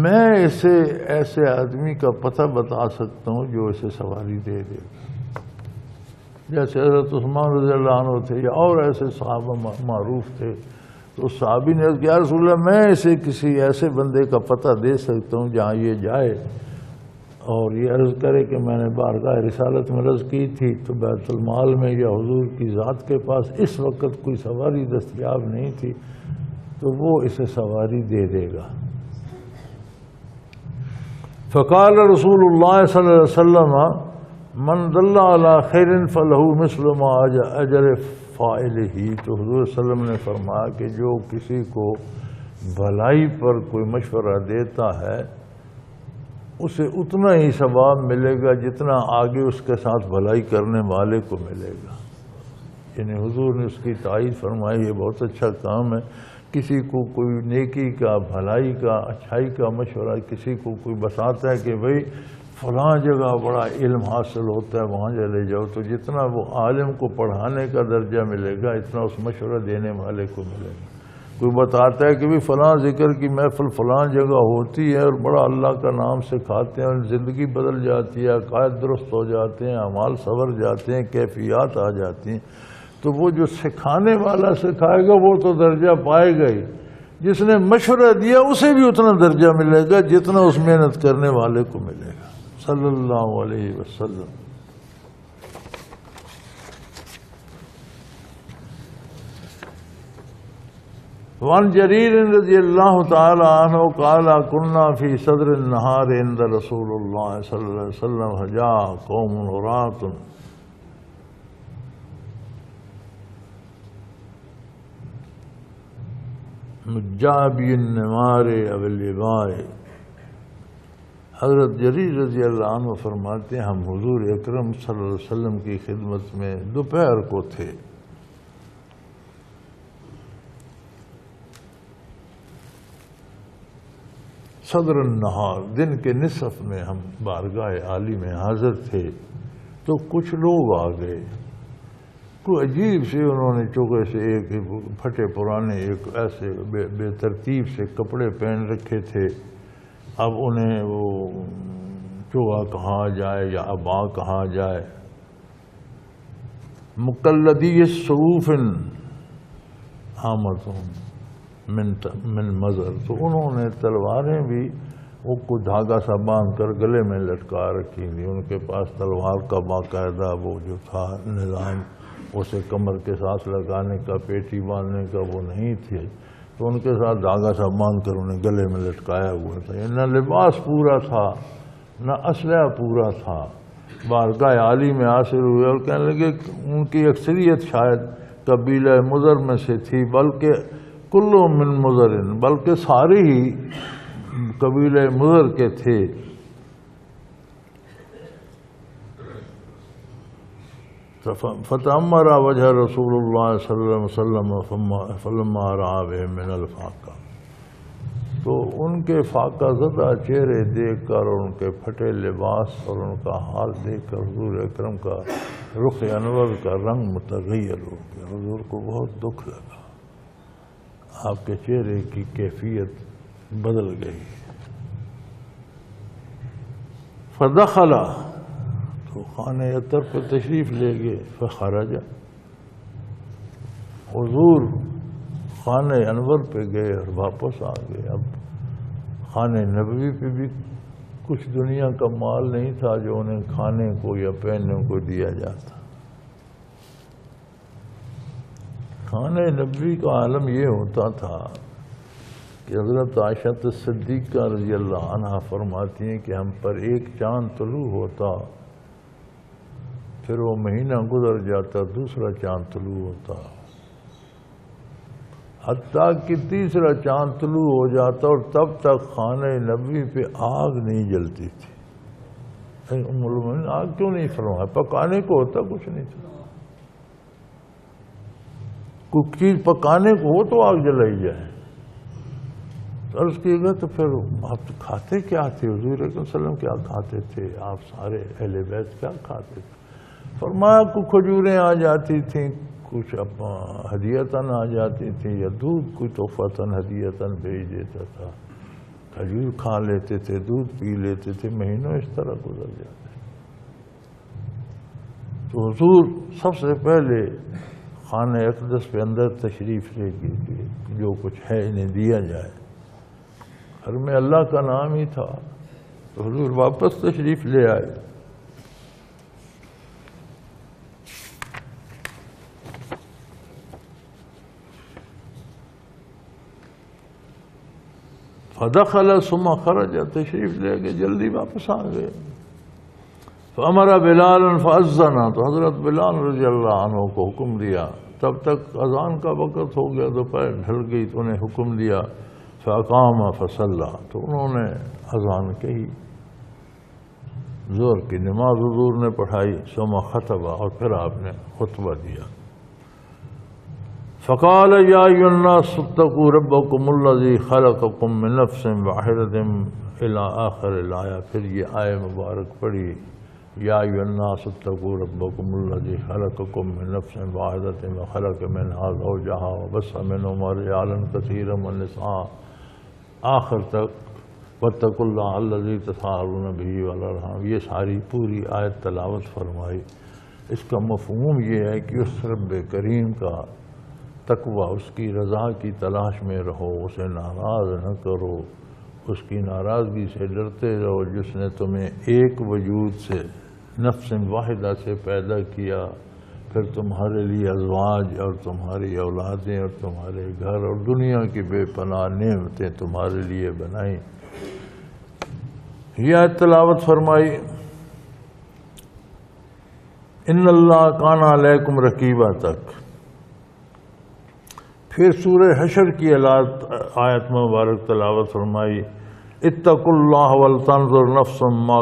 میں اسے ایسے آدمی کا پتہ بتا سکتا ہوں جو اسے سواری دے دے، جیسے حضرت عثمان رضی اللہ عنہ تھے یا اور ایسے صحابہ معروف تھے۔ تو صحابی نے عرض کیا، یا رسول اللہ میں اسے کسی ایسے بندے کا پتہ دے سکتا ہوں جہاں یہ جائے اور یہ عرض کرے کہ میں نے بارگاہ رسالت میں عرض کی تھی تو بیت المال میں یا حضور کی ذات کے پاس اس وقت کوئی سواری دستیاب نہیں تھی، تو وہ اسے سواری دے دے گا۔ فقال رسول اللہ صلی اللہ علیہ وسلم من دل علی خیر فلہ مثل ما اجر فاعلہ، تو حضور صلی اللہ علیہ وسلم نے فرمایا کہ جو کسی کو بھلائی پر کوئی مشورہ دیتا ہے اسے اتنا ہی ثواب ملے گا جتنا آگے اس کے ساتھ بھلائی کرنے والے کو ملے گا۔ یعنی حضور نے اس کی تائید فرمائی، یہ بہت اچھا کام ہے۔ کسی کو کوئی نیکی کا، بھلائی کا، اچھائی کا مشورہ کسی کو کوئی بتاتا ہے کہ بھئی فلاں جگہ بڑا علم حاصل ہوتا ہے وہاں چلے جاؤ، تو جتنا وہ عالم کو پڑھانے کا درجہ ملے گا اتنا اس مشورہ دینے والے کو ملے گا۔ کوئی بتاتا ہے کہ بھی فلاں ذکر کی محفل فلاں جگہ ہوتی ہے اور بڑا اللہ کا نام سکھاتے ہیں اور زندگی بدل جاتی ہے، عقائد درست ہو جاتے ہیں، اعمال سنور جاتے ہیں، کیفیات آ جاتی ہیں، تو وہ جو سکھانے والا سکھائے گا وہ تو درجہ پائے گا ہی، جس نے مشورہ دیا اسے بھی اتنا درجہ ملے گا جتنا اس محنت کرنے والے کو ملے گا۔ صلی اللہ علیہ وسلم۔ وعن جریر رضی اللہ تعالی عنہ قال كنا فی صدر النہار عند رسول اللہ صلی اللہ علیہ وسلم فجاء قوم عراة مجابی النمار او اللباء۔ حضرت جریر رضی اللہ عنہ فرماتے ہیں ہم حضور اکرم صلی اللہ علیہ وسلم کی خدمت میں دوپہر کو تھے، صدر النہار، دن کے نصف میں ہم بارگاہ عالی میں حاضر تھے، تو کچھ لوگ آ گئے، کوئی عجیب سے انہوں نے چوکے سے ایک پھٹے پرانے ایک ایسے بے ترتیب سے کپڑے پہن رکھے تھے۔ اب انہیں وہ چوغا کہا جائے یا ابا کہا جائے، مقلدی السیوف حامتهم من مزر، تو انہوں نے تلواریں بھی وہ کو دھاگا سا باندھ کر گلے میں لٹکا رکھی تھی۔ ان کے پاس تلوار کا باقاعدہ وہ جو تھا نظام، اسے کمر کے ساتھ لگانے کا، پیٹی باندھنے کا وہ نہیں تھے، تو ان کے ساتھ دھاگا سا باندھ کر انہیں گلے میں لٹکایا ہوا تھا۔ نہ لباس پورا تھا نہ اسلحہ پورا تھا۔ بارگاہ عالی میں حاصل ہوئے اور کہنے لگے ان کی اکثریت شاید قبیلہ مضر میں سے تھی، بلکہ کلو من مضر، بلکہ سارے ہی قبیلہ مضر کے تھے۔ فتأمر وجہ رسول اللہ صلی اللہ علیہ وسلم فلما رأى بهم من الفاقہ، تو ان کے فاقہ زدہ چہرے دیکھ کر اور ان کے پھٹے لباس اور ان کا حال دیکھ کر حضور اکرم کا رخ انور کا رنگ متغیر ہو گیا۔ حضور کو بہت دکھ لگا، آپ کے چہرے کی کیفیت بدل گئی۔ فدخل، تو خانہ عطر پہ تشریف لے گئے، فخرج، حضور خانہ انور پہ گئے اور واپس آ گئے۔ اب خانہ نبوی پہ بھی کچھ دنیا کا مال نہیں تھا جو انہیں کھانے کو یا پہننے کو دیا جاتا. خانہ نبوی کا عالم یہ ہوتا تھا کہ حضرت عائشہ صدیقہ رضی اللہ عنہا فرماتی ہیں کہ ہم پر ایک چاند طلوع ہوتا، پھر وہ مہینہ گزر جاتا، دوسرا چاند طلوع ہوتا، حتیٰ کہ تیسرا چاند طلوع ہو جاتا اور تب تک خانہ نبوی پہ آگ نہیں جلتی تھی. ام المؤمنین آگ کیوں نہیں فرمایا؟ پکانے کو ہوتا کچھ نہیں تھا. کوئی چیز پکانے کو ہو تو آگ جلائی جائے. عرض کیے گا تو پھر آپ کھاتے کیا تھے؟ حضور اکرم صلی اللہ علیہ وسلم کیا کھاتے تھے؟ آپ سارے اہل بیت کیا کھاتے تھے؟ فرمایا کچھ کھجوریں آ جاتی تھیں، کچھ ہدیتاً آ جاتی تھیں، یا دودھ کوئی تحفتاً ہدیتاً بھیج دیتا تھا. کھجور کھا لیتے تھے، دودھ پی لیتے تھے، مہینوں اس طرح گزر جاتے. تو حضور سب سے پہلے خانہ اقدس پہ اندر تشریف لے گئے کہ جو کچھ ہے انہیں دیا جائے. گھر میں اللہ کا نام ہی تھا تو حضور واپس تشریف لے آئے. فدخل ثم خرج، تشریف لے گئے، جلدی واپس آ گئے. فامر بلال فاذن، تو حضرت بلال رضی اللہ عنہ کو حکم دیا. تب تک اذان کا وقت ہو گیا، دوپہر ڈھل گئی تو انہیں حکم دیا. فاقام فصلی، تو انہوں نے اذان کہی، ظہر کی نماز حضور نے پڑھائی. ثم خطب، اور پھر آپ نے خطبہ دیا. فقال یا ایھا الناس اتقوا ربکم الذی خلقکم من نفس واحدۃ الی آخر الآیہ. پھر یہ آیہ مبارک پڑھی، یا ایھا الناس اتقوا ربکم الذی خلقکم من نفس واحدۃ وخلق منھا زوجھا وبث منھما رجالا کثیرا والنساء، آخر تک. واتقوا اللہ الذی تساءلون بہ والارحام. یہ ساری پوری آیت تلاوت فرمائی. اس کا مفہوم یہ ہے کہ اس رب کریم کا تقوی، اس کی رضا کی تلاش میں رہو، اسے ناراض نہ کرو، اس کی ناراضگی سے ڈرتے رہو جس نے تمہیں ایک وجود سے، نفس واحدہ سے پیدا کیا، پھر تمہارے لیے ازواج اور تمہاری اولادیں اور تمہارے گھر اور دنیا کی بے پناہ نعمتیں تمہارے لیے بنائیں. یہ آیت تلاوت فرمائی. ان اللہ کان علیکم رقیبا تک. پھر سورہ حشر کی آیت مبارک تلاوت فرمائی. اتقوا اللہ ولتنظر نفس ما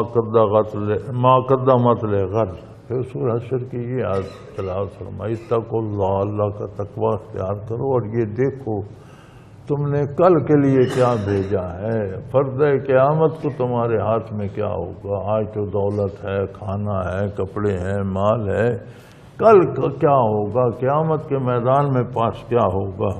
قدمت لغد. پھر سورہ حشر کی یہ آیت تلاوت فرمائی. اتقوا اللہ، اللہ کا تقوی اختیار کرو اور یہ دیکھو تم نے کل کے لیے کیا بھیجا ہے. فرض قیامت کو تمہارے ہاتھ میں کیا ہوگا؟ آج تو دولت ہے، کھانا ہے، کپڑے ہیں، مال ہے. کل کیا ہوگا؟ قیامت کے میدان میں پاس کیا ہوگا؟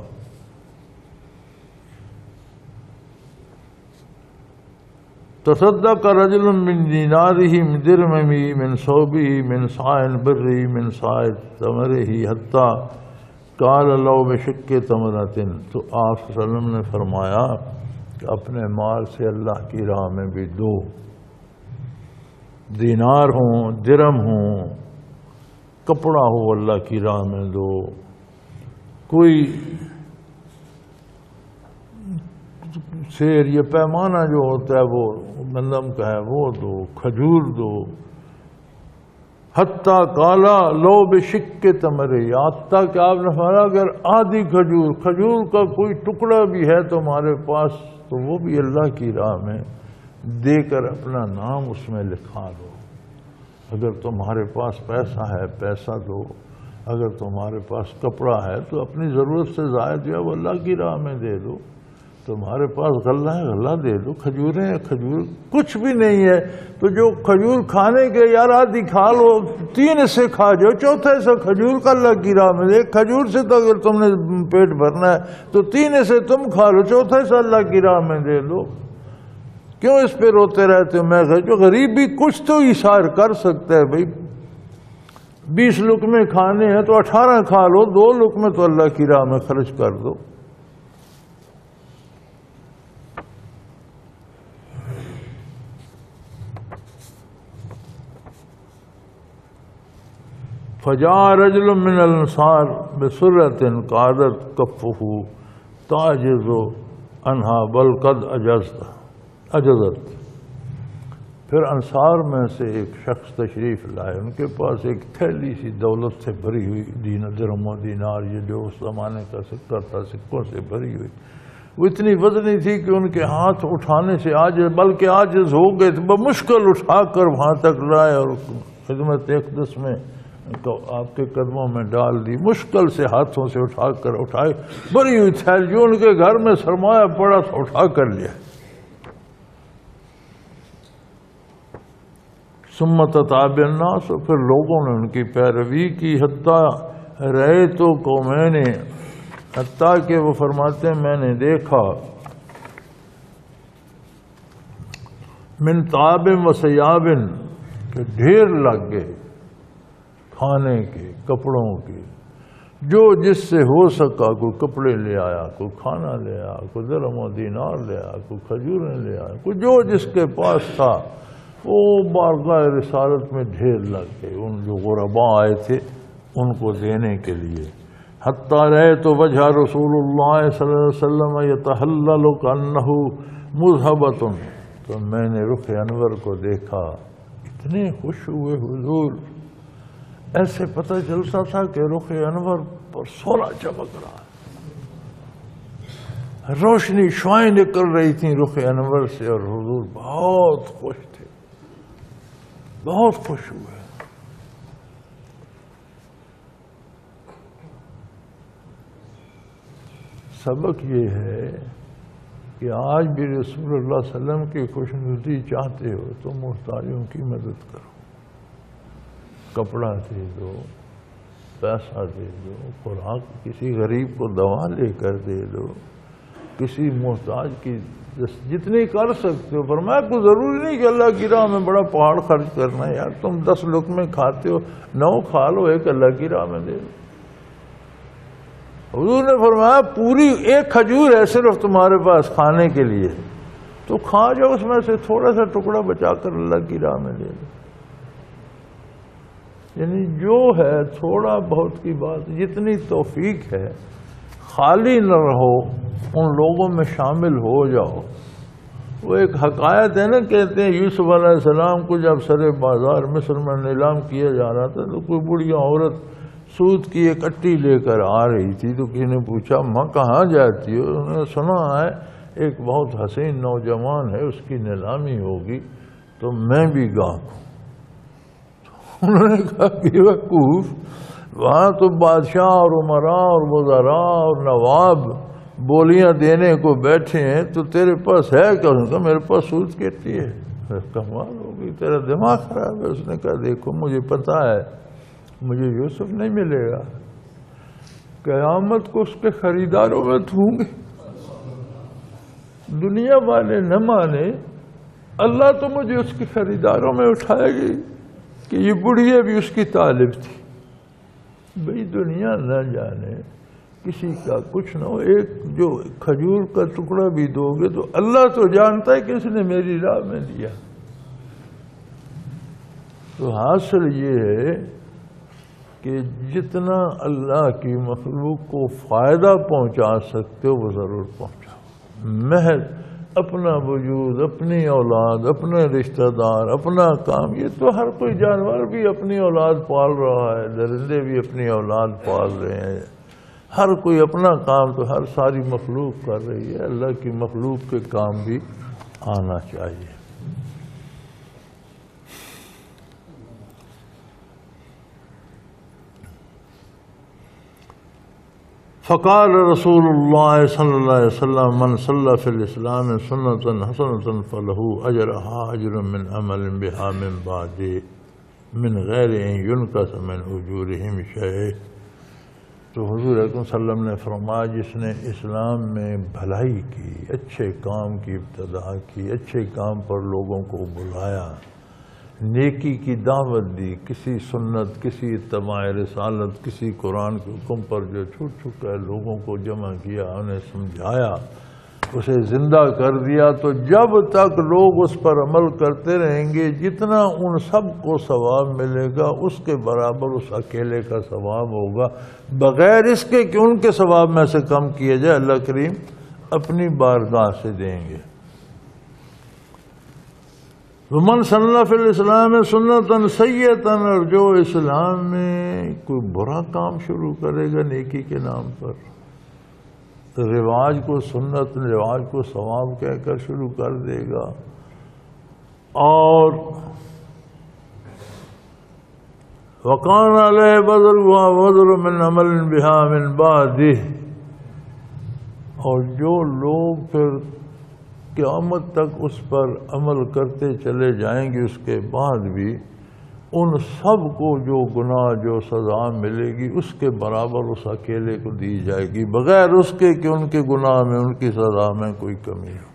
تصدق رجل من دینارہ من درہمہ من ثوبہ من صاع برہ من صاع تمرہ حتی قال لو بشق تمرۃ. تو آپ صلی اللہ علیہ وسلم نے فرمایا کہ اپنے مال سے اللہ کی راہ میں بھی دو، دینار ہوں، درہم ہوں، کپڑا ہو، اللہ کی راہ میں دو. کوئی سیر یا پیمانہ جو ہوتا ہے وہ گندم کا ہے وہ دو، کھجور دو. حتیٰ کالا لو بشق تمرے، حتیٰ کہ آپ نے فرمایا اگر آدھی کھجور کا کوئی ٹکڑا بھی ہے تمہارے پاس تو وہ بھی اللہ کی راہ میں دے کر اپنا نام اس میں لکھا دو. اگر تمہارے پاس پیسہ ہے پیسہ دو، اگر تمہارے پاس کپڑا ہے تو اپنی ضرورت سے زائد جو ہے وہ اللہ کی راہ میں دے دو. تمہارے پاس غلہ ہے غلہ دے دو. کھجوریں ہیں، کھجور کچھ بھی نہیں ہے تو جو کھجور کھانے کے یار آدھی کھا لو، 3 حصے کھا جاؤ، چوتھا حصہ کھجور کا اللہ کی راہ میں دے. کھجور سے تو اگر تم نے پیٹ بھرنا ہے تو 3 حصے تم کھا لو، چوتھا حصہ اللہ کی راہ میں دے دو. کیوں اس پہ روتے رہتے ہو؟ میں جو غریب بھی کچھ تو ایثار کر سکتا ہے بھائی. 20 لقمے کھانے ہیں تو 18 کھا لو، 2 لقمے تو اللہ کی راہ میں خرچ کر دو. فجاء رجل من الانصار بسرة قعدت كفه تعجز عنها بل قد عجزت. پھر انصار میں سے ایک شخص تشریف لائے، ان کے پاس ایک تھیلی سی دولت سے بھری ہوئی، درہم و دینار، یہ جو اس زمانے کا سکہ تھا، سکوں سے بھری ہوئی، وہ اتنی وزنی تھی کہ ان کے ہاتھ اٹھانے سے عاجز، بلکہ عاجز ہو گئے، بمشکل اٹھا کر وہاں تک لائے اور خدمت اقدس میں آپ کے قدموں میں ڈال دی. مشکل سے ہاتھوں سے اٹھائے بھری ہوئی تھیلی، جو ان کے گھر میں سرمایہ پڑا تھا اٹھا کر لیا. ثم تتابع الناس، پھر لوگوں نے ان کی پیروی کی. حتیٰ کہ وہ فرماتے ہیں میں نے دیکھا من طعام و ثیاب، کہ ڈھیر لگ گئے کھانے کے، کپڑوں کے، جو جس سے ہو سکا، کوئی کپڑے لے آیا، کوئی کھانا لے آیا، کوئی درہم و دینار لے آیا، کوئی کھجوریں لے آیا، کوئی جو جس کے پاس تھا وہ بارگاہ رسالت میں ڈھیر لگ گئے، ان جو غرباء آئے تھے ان کو دینے کے لیے. حتیٰ رأیت وجہ رسول اللہ صلی اللہ علیہ وسلم یتحلل کأنہ مذہبۃ، تو میں نے رخ انور کو دیکھا، اتنے خوش ہوئے حضور، ایسے پتہ چلتا تھا کہ رخ انور پر سونا چمک رہا ہے، روشنی شعائیں نکل رہی تھیں رخ انور سے، اور حضور بہت خوش تھے، بہت خوش ہوئے. سبق یہ ہے کہ آج بھی رسول اللہ صلی اللہ علیہ وسلم کی خوشنودی چاہتے ہو تو محتاجوں کی مدد کرو، کپڑا دے دو، پیسہ دے دو، خوراک کسی غریب کو دوا لے کر دے دو، کسی محتاج کی جتنی کر سکتے ہو. فرمایا کوئی ضروری نہیں کہ اللہ کی راہ میں بڑا پہاڑ خرچ کرنا ہے، یار تم 10 لقمے کھاتے ہو، 9 کھا لو، ایک اللہ کی راہ میں دے دو. حضور نے فرمایا پوری ایک کھجور ہے صرف تمہارے پاس کھانے کے لیے، تو کھا جاؤ، اس میں سے تھوڑا سا ٹکڑا بچا کر اللہ کی راہ میں دے دو. یعنی جو ہے تھوڑا بہت کی بات، جتنی توفیق ہے، خالی نہ رہو، ان لوگوں میں شامل ہو جاؤ. وہ ایک حکایت ہے نا، کہتے ہیں یوسف علیہ السلام کو جب سر بازار مصر میں نیلام کیا جا رہا تھا تو کوئی بڑھیا عورت سود کی ایک اٹی لے کر آ رہی تھی، تو کسی نے پوچھا ماں کہاں جاتی ہو؟ انہوں نے سنا ہے ایک بہت حسین نوجوان ہے، اس کی نیلامی ہوگی تو میں بھی گاہک ہوں. انہوں نے کہا بیوقوف، وہاں تو بادشاہ اور عمراء اور وزراء اور نواب بولیاں دینے کو بیٹھے ہیں، تو تیرے پاس ہے کیا؟ اس نے کہا میرے پاس سود کہتی ہے. کمال ہوگی، تیرا دماغ خراب ہے. اس نے کہا دیکھو مجھے پتا ہے مجھے یوسف نہیں ملے گا، قیامت کو اس کے خریداروں میں ہوں گے. دنیا والے نہ مانے، اللہ تو مجھے اس کے خریداروں میں اٹھائے گی کہ یہ بڑھیا بھی اس کی طالب تھی. بھئی دنیا نہ جانے، کسی کا کچھ نہ ہو، ایک جو کھجور کا ٹکڑا بھی دو گے تو اللہ تو جانتا ہے کہ اس نے میری راہ میں دیا. تو حاصل یہ ہے کہ جتنا اللہ کی مخلوق کو فائدہ پہنچا سکتے ہو وہ ضرور پہنچاؤ. محض اپنا وجود، اپنی اولاد، اپنے رشتہ دار، اپنا کام، یہ تو ہر کوئی جانور بھی اپنی اولاد پال رہا ہے، درندے بھی اپنی اولاد پال رہے ہیں، ہر کوئی اپنا کام تو ہر ساری مخلوق کر رہی ہے. اللہ کی مخلوق کے کام بھی آنا چاہیے. فقال رسول اللہ صلی اللہ علیہ وسلم من صلی فی الاسلام سنۃ حسنۃ فلہ اجرھا اجر من عمل بھا من بعد من غیر ان ینقص من اجورہم شیء. تو حضور اکرم صلی اللہ علیہ وسلم نے فرمایا جس نے اسلام میں بھلائی کی، اچھے کام کی ابتدا کی، اچھے کام پر لوگوں کو بلایا، نیکی کی دعوت دی، کسی سنت، کسی اتباع رسالت، کسی قرآن کے حکم پر جو چھوٹ چکا ہے لوگوں کو جمع کیا، انہیں سمجھایا، اسے زندہ کر دیا تو جب تک لوگ اس پر عمل کرتے رہیں گے جتنا ان سب کو ثواب ملے گا اس کے برابر اس اکیلے کا ثواب ہوگا، بغیر اس کے کہ ان کے ثواب میں سے کم کیے جائے اللہ کریم اپنی بارگاہ سے دیں گے۔ ومن سن فی الاسلام سنتا سیئتا، اور جو اسلام میں کوئی برا کام شروع کرے گا نیکی کے نام پر، رواج کو سنت، رواج کو ثواب کہہ کر شروع کر دے گا، اور وقان علیہ وزرها وزر من عمل بها من بعدہ، اور جو لوگ پھر قیامت تک اس پر عمل کرتے چلے جائیں گے اس کے بعد بھی ان سب کو جو گناہ جو سزا ملے گی اس کے برابر اس اکیلے کو دی جائے گی، بغیر اس کے کہ ان کے گناہ میں ان کی سزا میں کوئی کمی ہو۔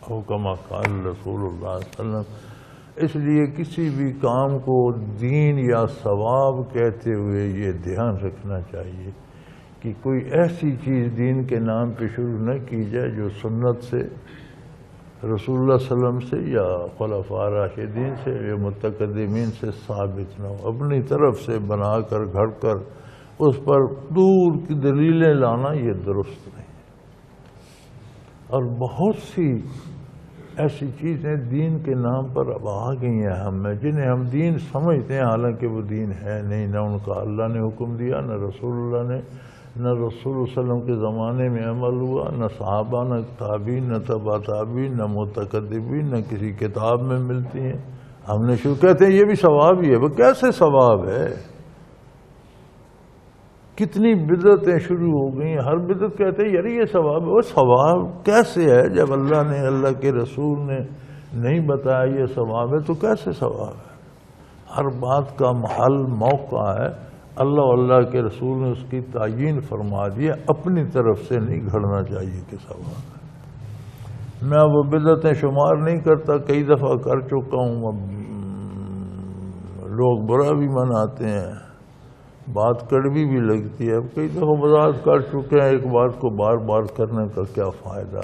او کما قال رسول اللہ صلی اللہ علیہ وسلم۔ اس لیے کسی بھی کام کو دین یا ثواب کہتے ہوئے یہ دھیان رکھنا چاہیے کہ کوئی ایسی چیز دین کے نام پہ شروع نہ کی جائے جو سنت سے، رسول اللہ صلی اللہ علیہ وسلم سے یا خلفاء راشدین سے یا متقدمین سے ثابت نہ ہو، اپنی طرف سے بنا کر گھڑ کر اس پر دور کی دلیلیں لانا یہ درست نہیں۔ اور بہت سی ایسی چیزیں دین کے نام پر اب آ گئی ہیں ہم میں، جنہیں ہم دین سمجھتے ہیں حالانکہ وہ دین ہے نہیں، نہ ان کا اللہ نے حکم دیا، نہ رسول اللہ نے، نہ رسول اللہ صلی اللہ علیہ وسلم کے زمانے میں عمل ہوا، نہ صحابہ، نہ تابعین، نہ تبع تابعین، نہ متقدمین، نہ کسی کتاب میں ملتی ہیں۔ ہم نے شروع کہتے ہیں یہ بھی ثواب ہی ہے، وہ کیسے ثواب ہے؟ کتنی بدعتیں شروع ہو گئی ہیں، ہر بدعت کہتے ہیں یار یہ ثواب ہے، وہ ثواب کیسے ہے؟ جب اللہ نے، اللہ کے رسول نے نہیں بتایا یہ ثواب ہے تو کیسے ثواب ہے؟ ہر بات کا محل موقع ہے، اللہ اللہ کے رسول نے اس کی تعیین فرما دی ہے، اپنی طرف سے نہیں گھڑنا چاہیے کہ ثواب ہے۔ میں وہ بدعتیں شمار نہیں کرتا، کئی دفعہ کر چکا ہوں، اب لوگ برا بھی مناتے ہیں، بات کڑوی بھی لگتی ہے، اب کئی دفعہ وضاحت کر چکے ہیں، ایک بات کو بار بار کرنے کا کیا فائدہ؟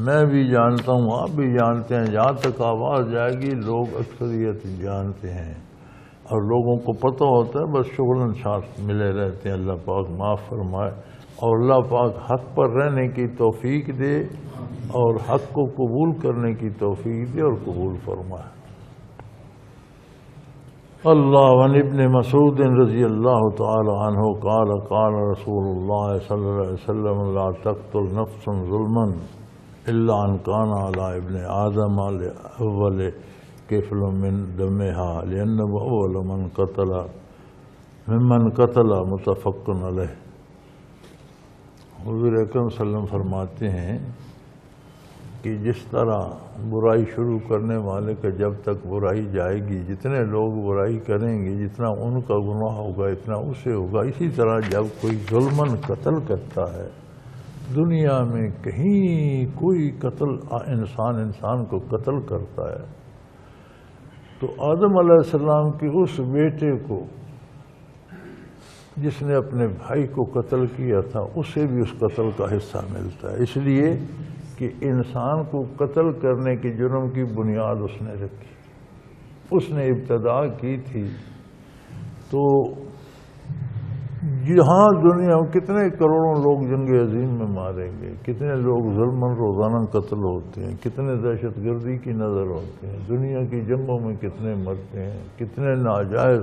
میں بھی جانتا ہوں، آپ بھی جانتے ہیں، جہاں تک آواز جائے گی لوگ اکثریت جانتے ہیں اور لوگوں کو پتہ ہوتا ہے، بس شغلاً ساتھ ملے رہتے ہیں۔ اللہ پاک معاف فرمائے اور اللہ پاک حق پر رہنے کی توفیق دے اور حق کو قبول کرنے کی توفیق دے اور قبول فرمائے۔ اللہ عن ابن مسعود رضی اللہ تعالی عنہ قال قال رسول اللہ صلی اللہ علیہ وسلم لا تقتل نفس ظلما الا ان كان على ابن آدم الاول کفل من دمها لأنه اول من قتل ممن قتل متفق علیہ۔ حضور اکرم صلی اللہ علیہ وسلم فرماتے ہیں کہ جس طرح برائی شروع کرنے والے کا جب تک برائی جائے گی، جتنے لوگ برائی کریں گے جتنا ان کا گناہ ہوگا اتنا اسے ہوگا، اسی طرح جب کوئی ظلماً قتل کرتا ہے، دنیا میں کہیں کوئی قتل انسان کو قتل کرتا ہے تو آدم علیہ السلام کے اس بیٹے کو جس نے اپنے بھائی کو قتل کیا تھا اسے بھی اس قتل کا حصہ ملتا ہے، اس لیے کہ انسان کو قتل کرنے کے جرم کی بنیاد اس نے رکھی، اس نے ابتدا کی تھی۔ تو جہاں دنیا میں کتنے کروڑوں لوگ جنگ عظیم میں ماریں گے، کتنے لوگ ظلماً روزانہ قتل ہوتے ہیں، کتنے دہشت گردی کی نظر ہوتے ہیں، دنیا کی جنگوں میں کتنے مرتے ہیں، کتنے ناجائز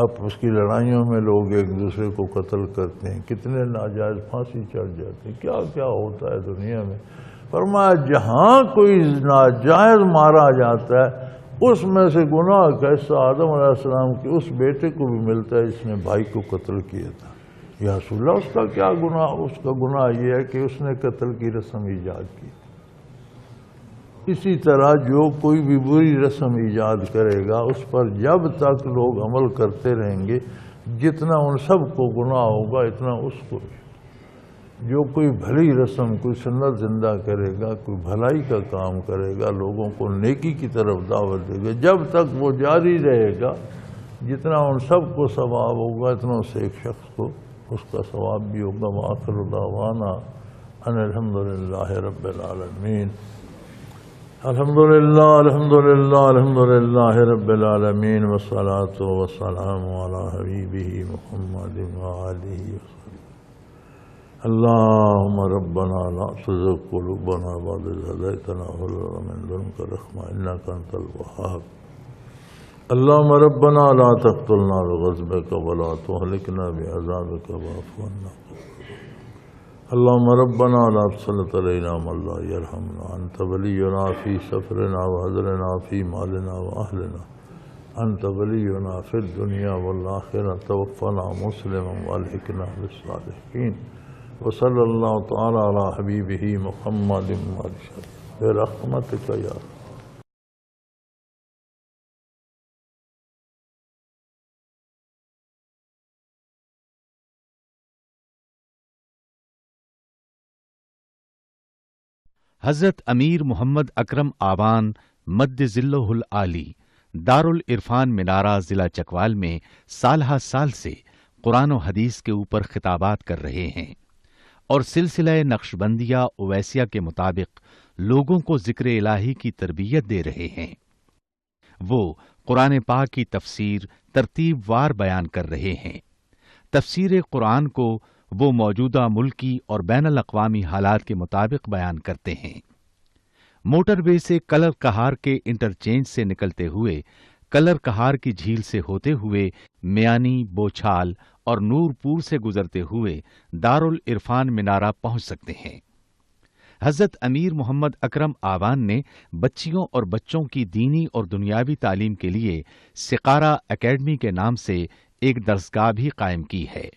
اب اس کی لڑائیوں میں لوگ ایک دوسرے کو قتل کرتے ہیں، کتنے ناجائز پھانسی چڑھ جاتے ہیں، کیا کیا ہوتا ہے دنیا میں۔ فرمایا جہاں کوئی ناجائز مارا جاتا ہے اس میں سے گناہ کا حصہ آدم علیہ السلام کے اس بیٹے کو بھی ملتا ہے جس نے بھائی کو قتل کیا تھا۔ یا رسول اللہ اس کا کیا گناہ؟ اس کا گناہ یہ ہے کہ اس نے قتل کی رسم ایجاد کی۔ اسی طرح جو کوئی بھی بری رسم ایجاد کرے گا اس پر جب تک لوگ عمل کرتے رہیں گے جتنا ان سب کو گناہ ہوگا اتنا اس کو بھی۔ جو کوئی بھلی رسم، کوئی سنت زندہ کرے گا، کوئی بھلائی کا کام کرے گا، لوگوں کو نیکی کی طرف دعوت دے گا، جب تک وہ جاری رہے گا جتنا ان سب کو ثواب ہوگا اتنا اس ایک شخص کو اس کا ثواب بھی ہوگا۔ وآخر دعوانا أن الحمد لله رب العالمين. الحمد لله الحمد لله الحمد لله رب العالمين، والصلاة والسلام على حبيبه محمد وآله وصحبه. اللهم ربنا لا تزغ قلوبنا بعد إذ هديتنا وهب لنا من لدنك رحمة إنك أنت الوهاب. اللهم ربنا لا تقتلنا بغضبك ولا تهلكنا بعذابك واعف عنا. اللهم ربنا لا تسلط علينا من لا يرحمنا، أنت ولينا في سفرنا وحضرنا في مالنا وأهلنا، أنت ولينا في الدنيا والآخرة، توفنا مسلما والحقنا بالصالحين. وصلى الله تعالى على حبيبه محمد برحمتك يا رب.
حضرت امیر محمد اکرم آوان مد ذلہ العالی دارالعرفان منارہ ضلع چکوال میں سالہ سال سے قرآن و حدیث کے اوپر خطابات کر رہے ہیں اور سلسلہ نقشبندیہ اویسیہ کے مطابق لوگوں کو ذکر الہی کی تربیت دے رہے ہیں۔ وہ قرآن پاک کی تفسیر ترتیب وار بیان کر رہے ہیں۔ تفسیر قرآن کو وہ موجودہ ملکی اور بین الاقوامی حالات کے مطابق بیان کرتے ہیں۔ موٹر وے سے کلر کہار کے انٹرچینج سے نکلتے ہوئے، کلر کہار کی جھیل سے ہوتے ہوئے، میانی، بوچھال اور نور پور سے گزرتے ہوئے دارالعرفان منارہ پہنچ سکتے ہیں۔ حضرت امیر محمد اکرم آوان نے بچیوں اور بچوں کی دینی اور دنیاوی تعلیم کے لیے سقارہ اکیڈمی کے نام سے ایک درسگاہ بھی قائم کی ہے،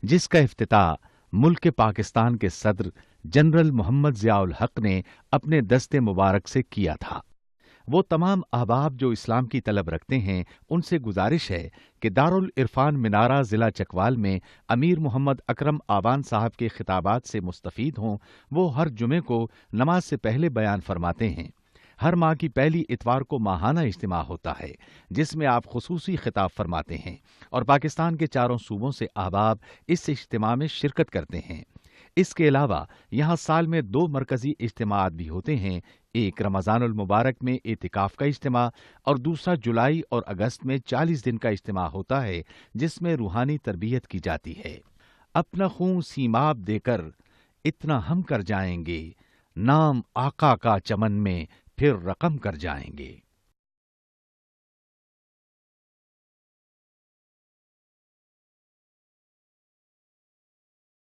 جس کا افتتاح ملک پاکستان کے صدر جنرل محمد ضیاء الحق نے اپنے دست مبارک سے کیا تھا۔ وہ تمام احباب جو اسلام کی طلب رکھتے ہیں ان سے گزارش ہے کہ دارالعرفان منارہ ضلع چکوال میں امیر محمد اکرم آوان صاحب کے خطابات سے مستفید ہوں۔ وہ ہر جمعے کو نماز سے پہلے بیان فرماتے ہیں۔ ہر ماہ کی پہلی اتوار کو ماہانہ اجتماع ہوتا ہے جس میں آپ خصوصی خطاب فرماتے ہیں اور پاکستان کے چاروں صوبوں سے احباب اس اجتماع میں شرکت کرتے ہیں۔ اس کے علاوہ یہاں سال میں 2 مرکزی اجتماعات بھی ہوتے ہیں، ایک رمضان المبارک میں اعتکاف کا اجتماع اور دوسرا جولائی اور اگست میں 40 دن کا اجتماع ہوتا ہے جس میں روحانی تربیت کی جاتی ہے۔ اپنا خون سیماب دے کر اتنا ہم کر جائیں گے، نام آقا کا چمن میں پھر رقم کر جائیں گے۔